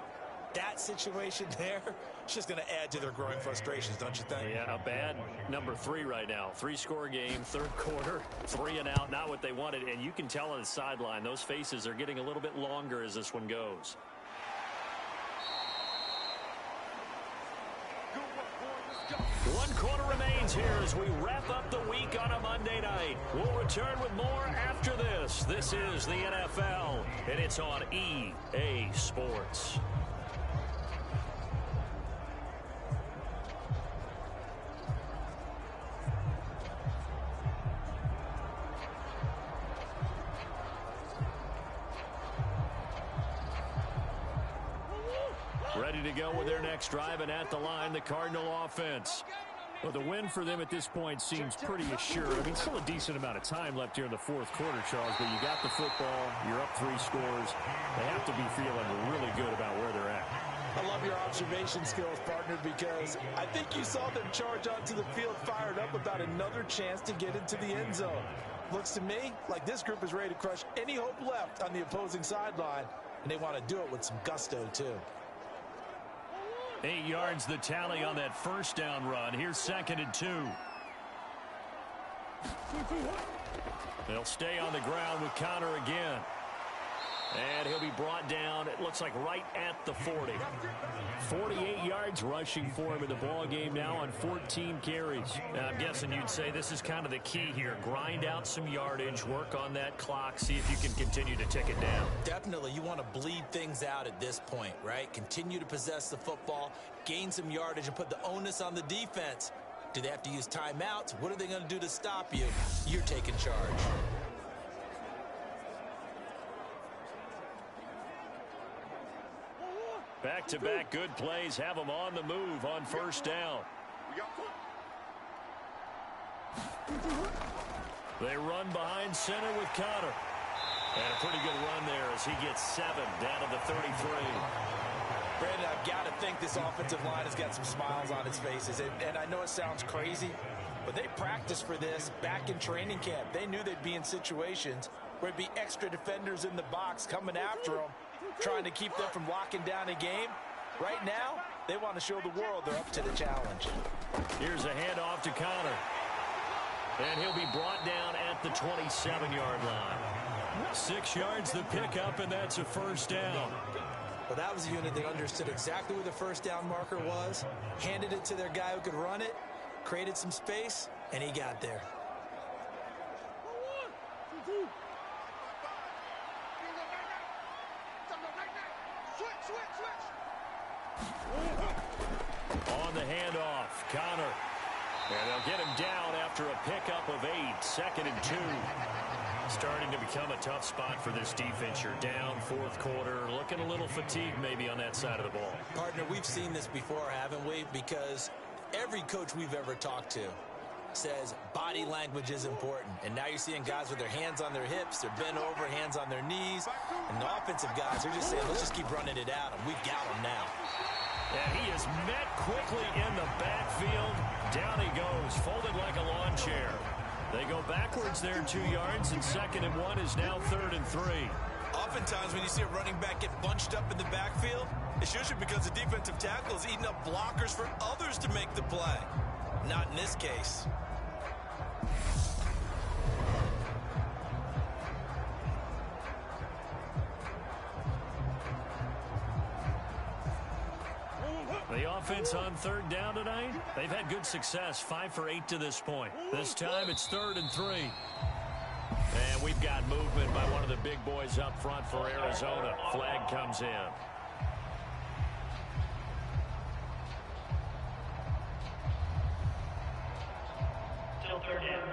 That situation there, it's just going to add to their growing frustrations, don't you think? Yeah, a bad number 3 right now. 3-score game, third quarter, 3 and out, not what they wanted. And you can tell on the sideline, those faces are getting a little bit longer as this one goes. One quarter remains here as we wrap up the week on a Monday night. We'll return with more after this. This is the NFL, and it's on EA Sports. Ready to go with their next drive, and at the line, the Cardinal offense. Well, the win for them at this point seems pretty assured. I mean, still a decent amount of time left here in the fourth quarter, Charles, but you got the football, you're up 3 scores. They have to be feeling really good about where they're at. I love your observation skills, partner, because I think you saw them charge onto the field fired up about another chance to get into the end zone. Looks to me like this group is ready to crush any hope left on the opposing sideline, and they want to do it with some gusto, too. 8 yards the tally on that first down run. Here's 2nd and 2. They'll stay on the ground with Connor again. And he'll be brought down, it looks like right at the 40. 48 yards rushing for him in the ball game now on 14 carries. Now, I'm guessing you'd say this is kind of the key here. Grind out some yardage, work on that clock, see if you can continue to tick it down. Definitely, you want to bleed things out at this point, right? Continue to possess the football, gain some yardage, and put the onus on the defense. Do they have to use timeouts? What are they going to do to stop you? You're taking charge. Back-to-back good plays have them on the move on first down. They run behind center with Connor. And a pretty good run there as he gets 7 down to the 33. Brandon, I've got to think this offensive line has got some smiles on its faces. And I know it sounds crazy, but they practiced for this back in training camp. They knew they'd be in situations where there'd be extra defenders in the box coming after them, trying to keep them from locking down a game. Right now, they want to show the world they're up to the challenge. Here's a handoff to Connor. And he'll be brought down at the 27-yard line. 6 yards the pickup, and that's a first down. Well, that was a unit that understood exactly where the first down marker was, handed it to their guy who could run it, created some space, and he got there. On the handoff, Connor. And they'll get him down after a pickup of 8, 2nd and 2. Starting to become a tough spot for this defense. You're down fourth quarter, looking a little fatigued maybe on that side of the ball. Partner, we've seen this before, haven't we? Because every coach we've ever talked to says body language is important. And now you're seeing guys with their hands on their hips, they're bent over, hands on their knees. And the offensive guys are just saying, let's just keep running it at them. We've got them now. And he is met quickly in the backfield. Down he goes, folded like a lawn chair. They go backwards there 2 yards, and 2nd and 1 is now 3rd and 3. Oftentimes when you see a running back get bunched up in the backfield, it's usually because the defensive tackle is eating up blockers for others to make the play. Not in this case. The offense on 3rd down tonight, they've had good success, 5 for 8 to this point. This time it's 3rd and 3. And we've got movement by one of the big boys up front for Arizona. Flag comes in. Still 3rd down.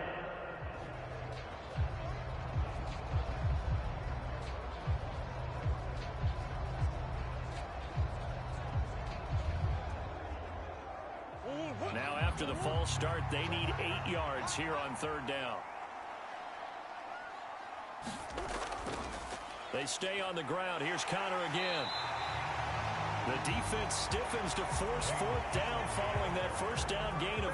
Now after the false start, they need 8 yards here on 3rd down. They stay on the ground. Here's Connor again. The defense stiffens to force fourth down following that first down gain of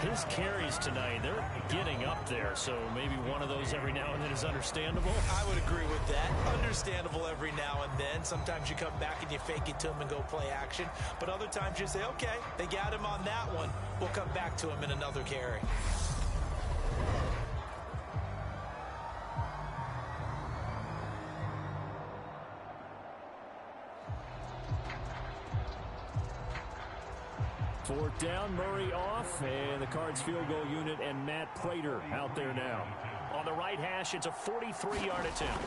8. His carries tonight, they're getting up there, so maybe one of those every now and then is understandable. I would agree with that. Understandable every now and then. Sometimes you come back and you fake it to him and go play action. But other times you say, okay, they got him on that one. We'll come back to him in another carry. Fourth down, Murray off, and the Cards field goal unit and Matt Prater out there now. On the right hash, it's a 43-yard attempt.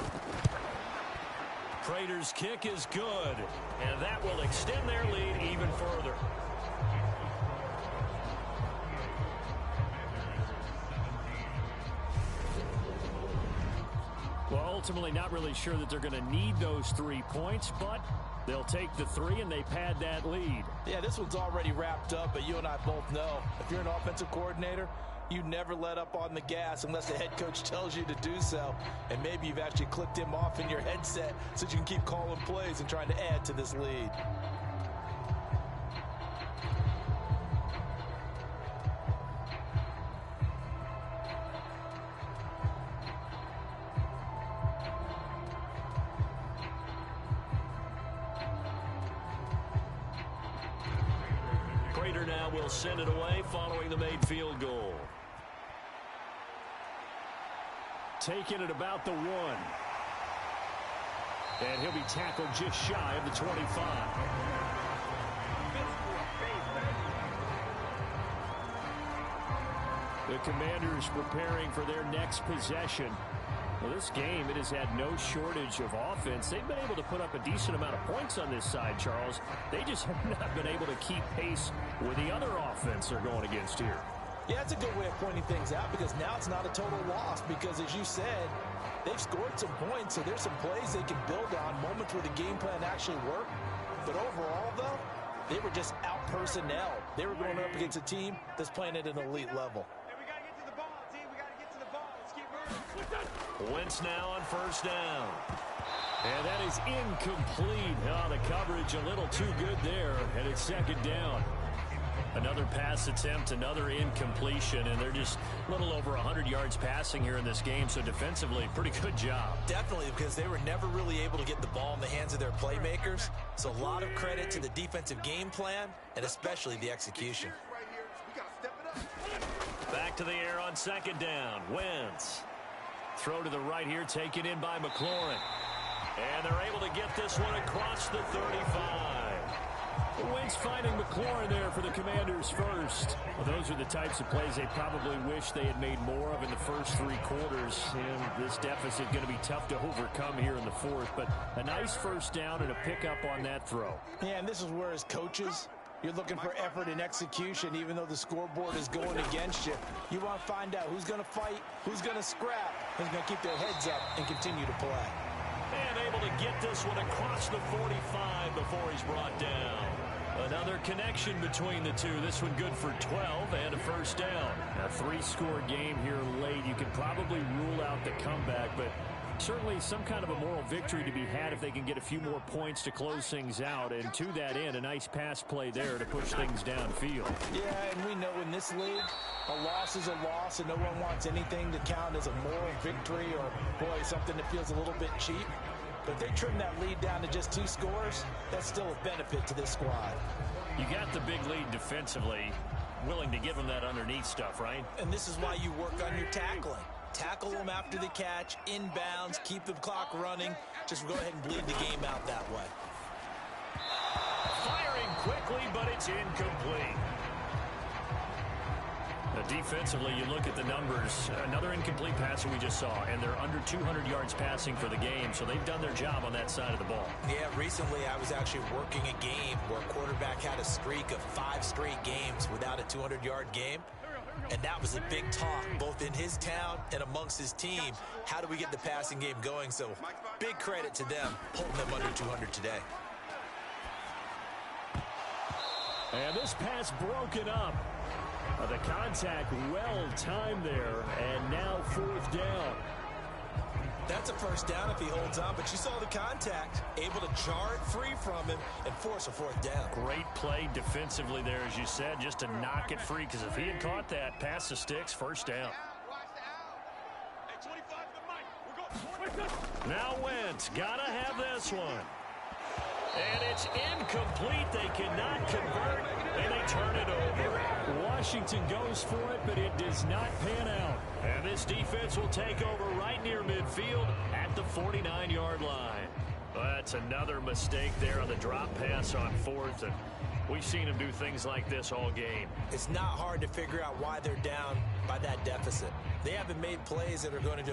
Prater's kick is good, and that will extend their lead even further. Well, ultimately not really sure that they're going to need those 3 points, but they'll take the 3 and they pad that lead. Yeah, this one's already wrapped up, but you and I both know if you're an offensive coordinator, you never let up on the gas unless the head coach tells you to do so. And maybe you've actually clicked him off in your headset so you can keep calling plays and trying to add to this lead. Prater now will send it away following the made field goal. Taking it about the 1. And he'll be tackled just shy of the 25. The Commanders preparing for their next possession. Well, this game, it has had no shortage of offense. They've been able to put up a decent amount of points on this side, Charles. They just have not been able to keep pace with the other offense they're going against here. Yeah, it's a good way of pointing things out because now it's not a total loss because, as you said, they've scored some points, so there's some plays they can build on, moments where the game plan actually worked. But overall, though, they were just out-personnel. They were going up against a team that's playing at an elite level. Wentz now on first down. And that is incomplete. Oh, the coverage a little too good there, and it's second down. Another pass attempt, another incompletion, and they're just a little over 100 yards passing here in this game, so defensively, pretty good job. Definitely, because they were never really able to get the ball in the hands of their playmakers, so a lot of credit to the defensive game plan and especially the execution. Back to the air on second down. Wentz. Throw to the right here, taken in by McLaurin. And they're able to get this one across the 35. Wentz finding McLaurin there for the Commanders first. Well, those are the types of plays they probably wish they had made more of in the first 3 quarters. And this deficit going to be tough to overcome here in the fourth. But a nice first down and a pickup on that throw. Yeah, and this is where as coaches, you're looking for effort and execution, even though the scoreboard is going against you. You want to find out who's going to fight, who's going to scrap, who's going to keep their heads up and continue to play. And able to get this one across the 45 before he's brought down. Another connection between the two. This one good for 12 and a first down. A 3-score game here late. You can probably rule out the comeback, but certainly some kind of a moral victory to be had if they can get a few more points to close things out. And to that end, a nice pass play there to push things downfield. Yeah, and we know in this league, a loss is a loss, and no one wants anything to count as a moral victory or, boy, something that feels a little bit cheap. But if they trim that lead down to just 2 scores, that's still a benefit to this squad. You got the big lead defensively, willing to give them that underneath stuff, right? And this is why you work on your tackling. Tackle them after the catch, inbounds, keep the clock running. Just go ahead and bleed the game out that way. Firing quickly, but it's incomplete. Defensively, you look at the numbers. Another incomplete pass that we just saw, and they're under 200 yards passing for the game, so they've done their job on that side of the ball. Yeah, recently I was actually working a game where a quarterback had a streak of 5 straight games without a 200-yard game. And that was a big talk, both in his town and amongst his team. How do we get the passing game going? So big credit to them, holding them under 200 today. And this pass broken up. The contact well timed there, and now fourth down. That's a first down if he holds on, but you saw the contact, able to jar it free from him and force a fourth down. Great play defensively there, as you said, just to knock it free, because if he had caught that, pass the sticks, first down. Now Wentz, gotta have this one. And it's incomplete. They cannot convert, and they turn it over. Washington goes for it, but it does not pan out. And this defense will take over right near midfield at the 49-yard line. Well, that's another mistake there on the drop pass on fourth, and we've seen them do things like this all game. It's not hard to figure out why they're down by that deficit. They haven't made plays that are going to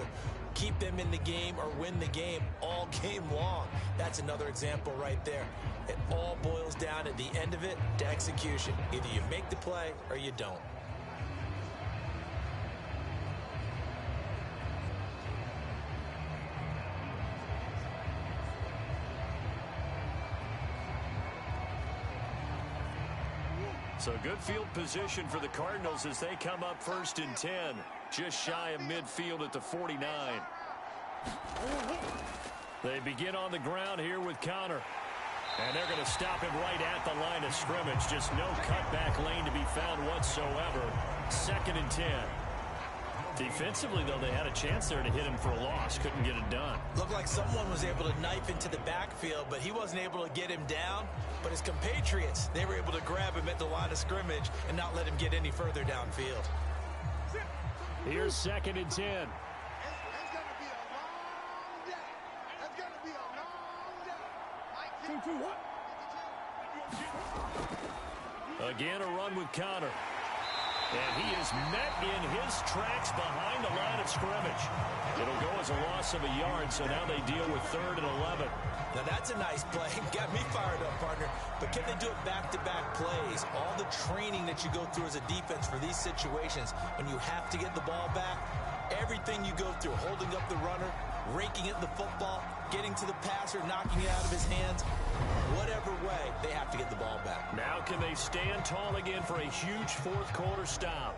keep them in the game or win the game all game long. That's another example right there. It all boils down at the end of it to execution. Either you make the play or you don't. So good field position for the Cardinals as they come up first and 10. Just shy of midfield at the 49. They begin on the ground here with Connor. And they're going to stop him right at the line of scrimmage. Just no cutback lane to be found whatsoever. Second and 10. Defensively, though, they had a chance there to hit him for a loss. Couldn't get it done. Looked like someone was able to knife into the backfield, but he wasn't able to get him down. But his compatriots, they were able to grab him at the line of scrimmage and not let him get any further downfield. Here's second and 10. It's going to be a long day. It's going to be a long day. Again, a run with Connor. And he is met in his tracks behind the line of scrimmage. It'll go as a loss of a yard, so now they deal with 3rd and 11. Now that's a nice play. Got me fired up, partner. But can they do it back-to-back plays? All the training that you go through as a defense for these situations, when you have to get the ball back, everything you go through, holding up the runner, raking at the football, getting to the passer, knocking it out of his hands, whatever way, they have to get the ball back. Now can they stand tall again for a huge fourth-quarter stop?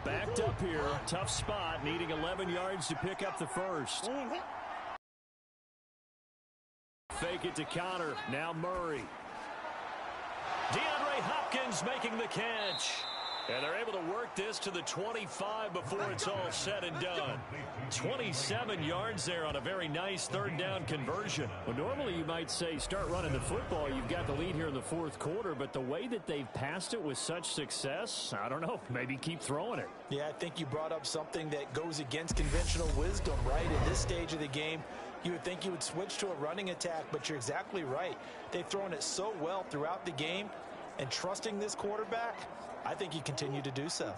Backed up here, tough spot, needing 11 yards to pick up the first. Fake it to Connor, now Murray. DeAndre Hopkins making the catch. And they're able to work this to the 25 before it's all said and done. 27 yards there on a very nice 3rd down conversion. Well, normally you might say start running the football. You've got the lead here in the 4th quarter, but the way that they've passed it with such success, I don't know, maybe keep throwing it. Yeah, I think you brought up something that goes against conventional wisdom, right? At this stage of the game, you would think you would switch to a running attack, but you're exactly right. They've thrown it so well throughout the game, and trusting this quarterback, I think you continue to do so.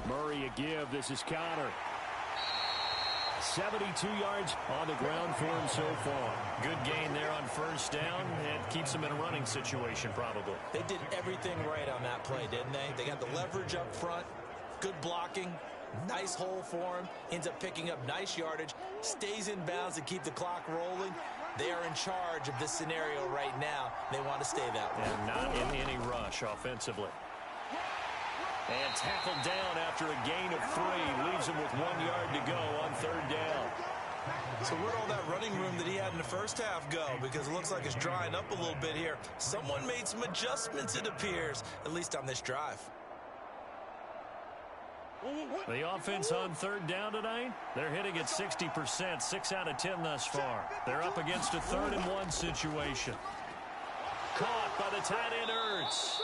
Murray a give. This is Connor. 72 yards on the ground for him so far. Good gain there on first down. It keeps him in a running situation probably. They did everything right on that play, didn't they? They got the leverage up front, good blocking, nice hole for him, ends up picking up nice yardage, stays in bounds to keep the clock rolling. They are in charge of this scenario right now. They want to stay that way. And not in any rush offensively. And tackled down after a gain of 3. Leaves him with 1 yard to go on 3rd down. So where'd all that running room that he had in the first half go? Because it looks like it's drying up a little bit here. Someone made some adjustments, it appears, at least on this drive. The offense on 3rd down tonight, they're hitting at 60%, 6 out of 10 thus far. They're up against a 3rd and 1 situation. Caught by the tight end Ertz.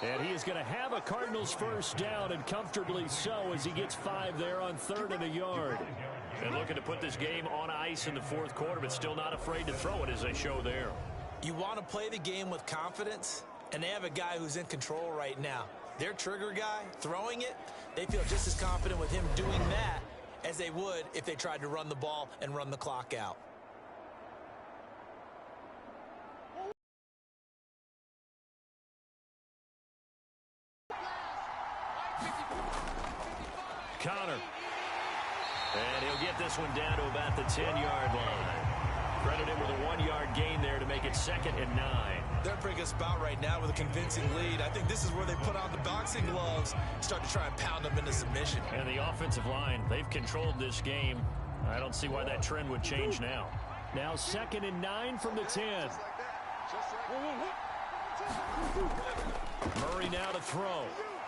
And he is going to have a Cardinals first down, and comfortably so, as he gets 5 there on 3rd and a yard. And looking to put this game on ice in the 4th quarter, but still not afraid to throw it as they show there. You want to play the game with confidence, and they have a guy who's in control right now. Their trigger guy, throwing it, they feel just as confident with him doing that as they would if they tried to run the ball and run the clock out. Connor. And he'll get this one down to about the 10-yard line. Credit him with a 1-yard gain there to make it 2nd and 9. They're in a pretty good spot right now with a convincing lead. I think this is where they put on the boxing gloves, start to try and pound them into submission. And the offensive line, they've controlled this game. I don't see why that trend would change now. Now 2nd and 9 from the 10. Murray now to throw.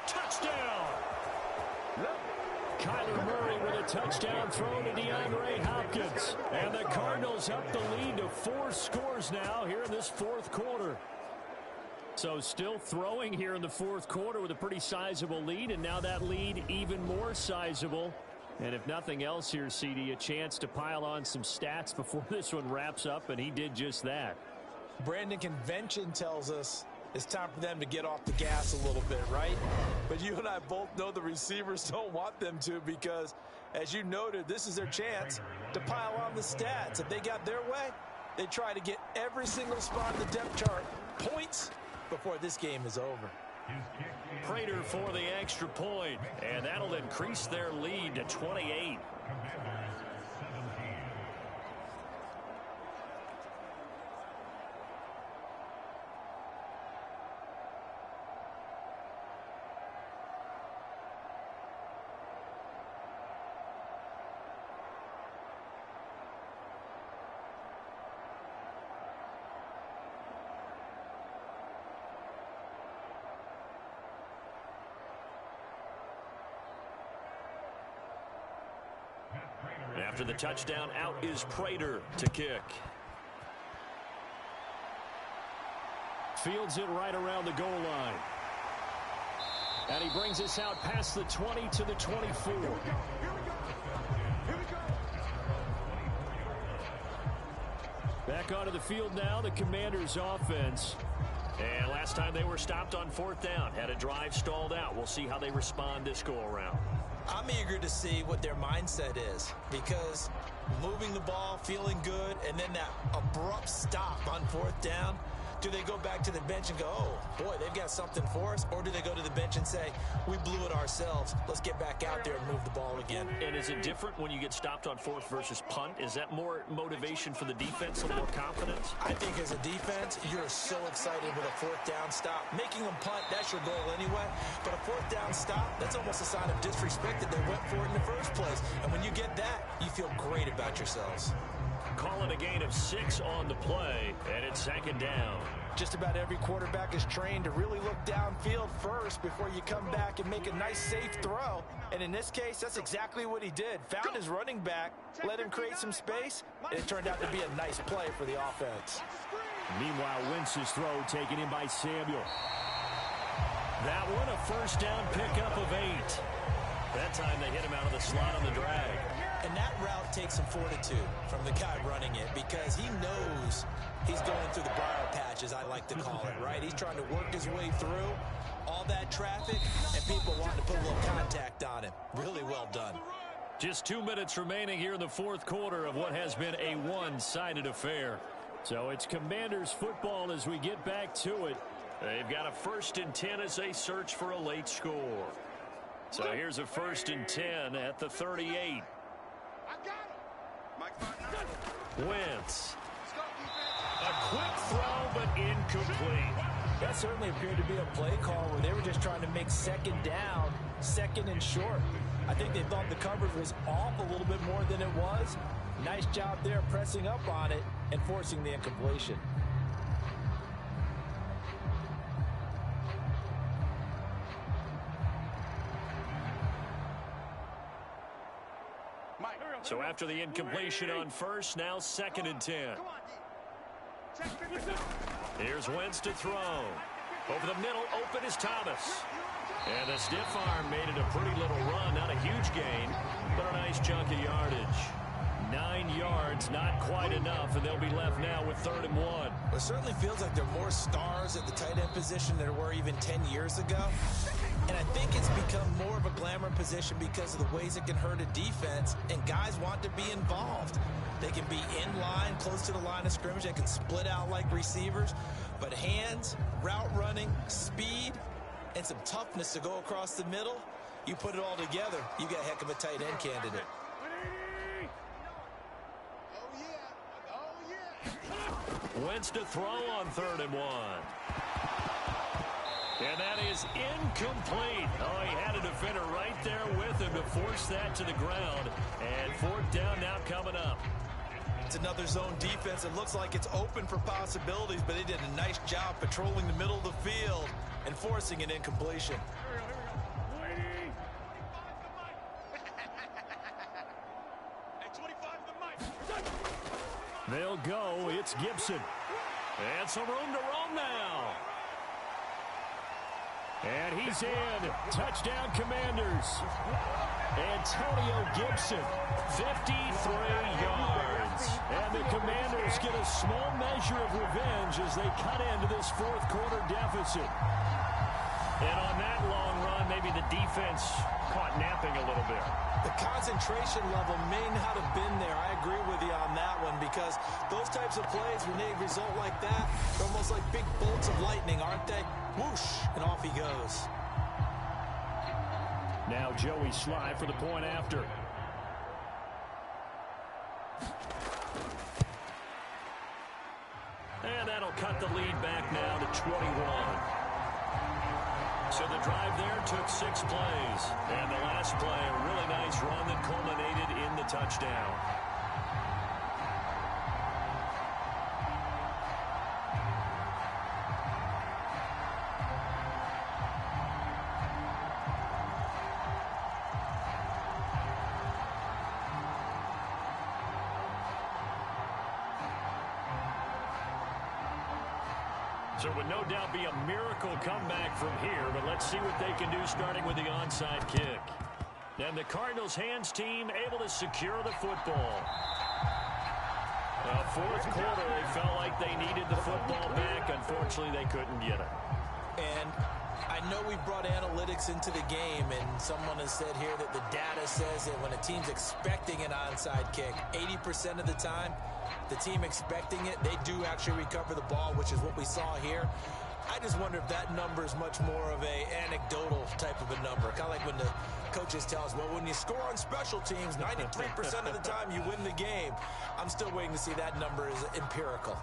Touchdown! Kyler Murray with a touchdown throw to DeAndre Hopkins. And the Cardinals up the lead to 4 scores now here in this 4th quarter. So still throwing here in the 4th quarter with a pretty sizable lead, and now that lead even more sizable. And if nothing else here, CD, a chance to pile on some stats before this one wraps up, and he did just that. Brandon, convention tells us it's time for them to get off the gas a little bit, right? But you and I both know the receivers don't want them to, because, as you noted, this is their chance to pile on the stats. If they got their way, they try to get every single spot in the depth chart points before this game is over. Prater for the extra point, and that'll increase their lead to 28. After the touchdown, out is Prater to kick. Fields it right around the goal line. And he brings us out past the 20 to the 24. Back onto the field now, the Commanders' offense. And last time they were stopped on 4th down, had a drive stalled out. We'll see how they respond this go-around. I'm eager to see what their mindset is, because moving the ball, feeling good, and then that abrupt stop on 4th down, do they go back to the bench and go, oh, boy, they've got something for us? Or do they go to the bench and say, we blew it ourselves, let's get back out there and move the ball again? And is it different when you get stopped on 4th versus punt? Is that more motivation for the defense, a little more confidence? I think as a defense, you're so excited with a 4th down stop. Making them punt, that's your goal anyway. But a 4th down stop, that's almost a sign of disrespect that they went for it in the first place. And when you get that, you feel great about yourselves. Calling a gain of 6 on the play, and it's 2nd down. Just about every quarterback is trained to really look downfield first before you come back and make a nice, safe throw. And in this case, that's exactly what he did. Found his running back, let him create some space, and it turned out to be a nice play for the offense. Meanwhile, Wentz's throw taken in by Samuel. That one, a 1st down pickup of 8. That time they hit him out of the slot on the drag. And that route takes some fortitude from the guy running it, because he knows he's going through the briar patch, as I like to call it, right? He's trying to work his way through all that traffic, and people wanting to put a little contact on him. Really well done. Just 2 minutes remaining here in the 4th quarter of what has been a one-sided affair. So it's Commanders football as we get back to it. They've got a 1st and 10 as they search for a late score. So here's a 1st and 10 at the 38. Wentz. A quick throw, but incomplete. That certainly appeared to be a play call where they were just trying to make 2nd down, 2nd and short. I think they thought the coverage was off a little bit more than it was. Nice job there pressing up on it and forcing the incompletion. So after the incompletion on 1st, now 2nd and 10. Here's Wentz to throw. Over the middle, open is Thomas. And the stiff arm made it a pretty little run. Not a huge gain, but a nice chunk of yardage. 9 yards, not quite enough, and they'll be left now with 3rd and 1. Well, it certainly feels like there are more stars at the tight end position than there were even 10 years ago. And I think it's become more of a glamour position because of the ways it can hurt a defense, and guys want to be involved. They can be in line, close to the line of scrimmage. They can split out like receivers. But hands, route running, speed, and some toughness to go across the middle, you put it all together, you got a heck of a tight end candidate. Oh, yeah. Oh, yeah. Wentz to throw on 3rd and 1. And that is incomplete. Oh, he had a defender right there with him to force that to the ground. And 4th down now coming up. It's another zone defense. It looks like it's open for possibilities, but they did a nice job patrolling the middle of the field and forcing an incompletion. They'll go. It's Gibson. And some room to roam now. And he's in. Touchdown, Commanders. Antonio Gibson, 53 yards. And the Commanders get a small measure of revenge as they cut into this 4th quarter deficit. And on that long run, maybe the defense caught napping a little bit. The concentration level may not have been there. I agree with you on that one, because those types of plays, when they result like that, they're almost like big bolts of lightning, aren't they? Whoosh, and off he goes. Now Joey Sly for the point after. And that'll cut the lead back now to 21. So the drive there took 6 plays. And the last play, a really nice run that culminated in the touchdown. So it would no doubt be a miracle comeback from here, but let's see what they can do starting with the onside kick. And the Cardinals hands team able to secure the football. 4th quarter, they felt like they needed the football back. Unfortunately, they couldn't get it. And I know we brought analytics into the game, and someone has said here that the data says that when a team's expecting an onside kick, 80% of the time, the team expecting it, they do actually recover the ball, which is what we saw here. I just wonder if that number is much more of a anecdotal type of a number. Kind of like when the coaches tell us, well, when you score on special teams, 93% of the time you win the game. I'm still waiting to see that number is empirical.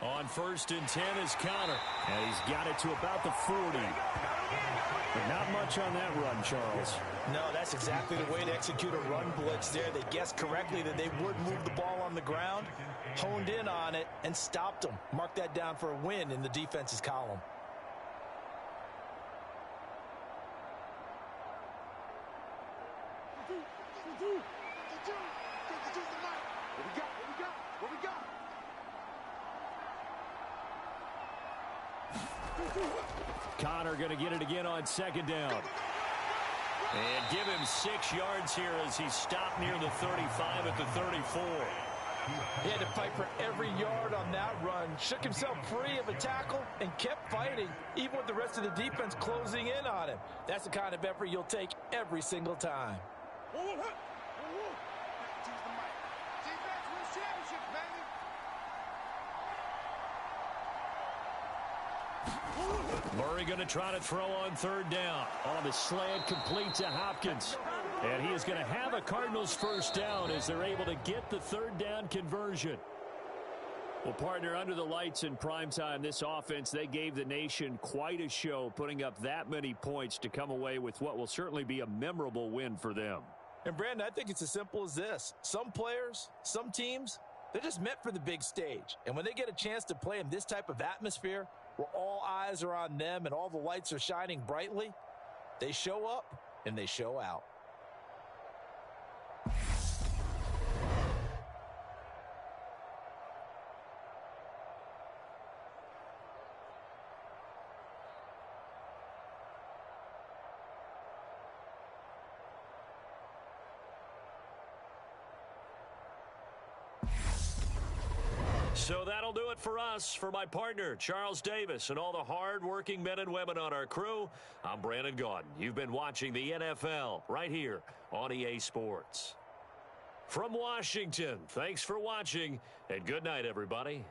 On 1st and 10 is Connor. And he's got it to about the 40. But not much on that run, Charles. No, that's exactly the way to execute a run blitz there. They guessed correctly that they would move the ball on the ground, honed in on it, and stopped them. Mark that down for a win in the defense's column. Connor going to get it again on 2nd down. And give him 6 yards here as he stopped near the 35 at the 34. He had to fight for every yard on that run. Shook himself free of a tackle and kept fighting, even with the rest of the defense closing in on him. That's the kind of effort you'll take every single time. Murray going to try to throw on 3rd down. On the slant, complete to Hopkins. And he is going to have a Cardinals 1st down as they're able to get the 3rd down conversion. Well, partner, under the lights in primetime, this offense, they gave the nation quite a show, putting up that many points to come away with what will certainly be a memorable win for them. And, Brandon, I think it's as simple as this. Some players, some teams, they're just meant for the big stage. And when they get a chance to play in this type of atmosphere, where all eyes are on them and all the lights are shining brightly, they show up and they show out. So that'll do it for us. For my partner, Charles Davis, and all the hard-working men and women on our crew, I'm Brandon Gaudin. You've been watching the NFL right here on EA Sports. From Washington, thanks for watching, and good night, everybody.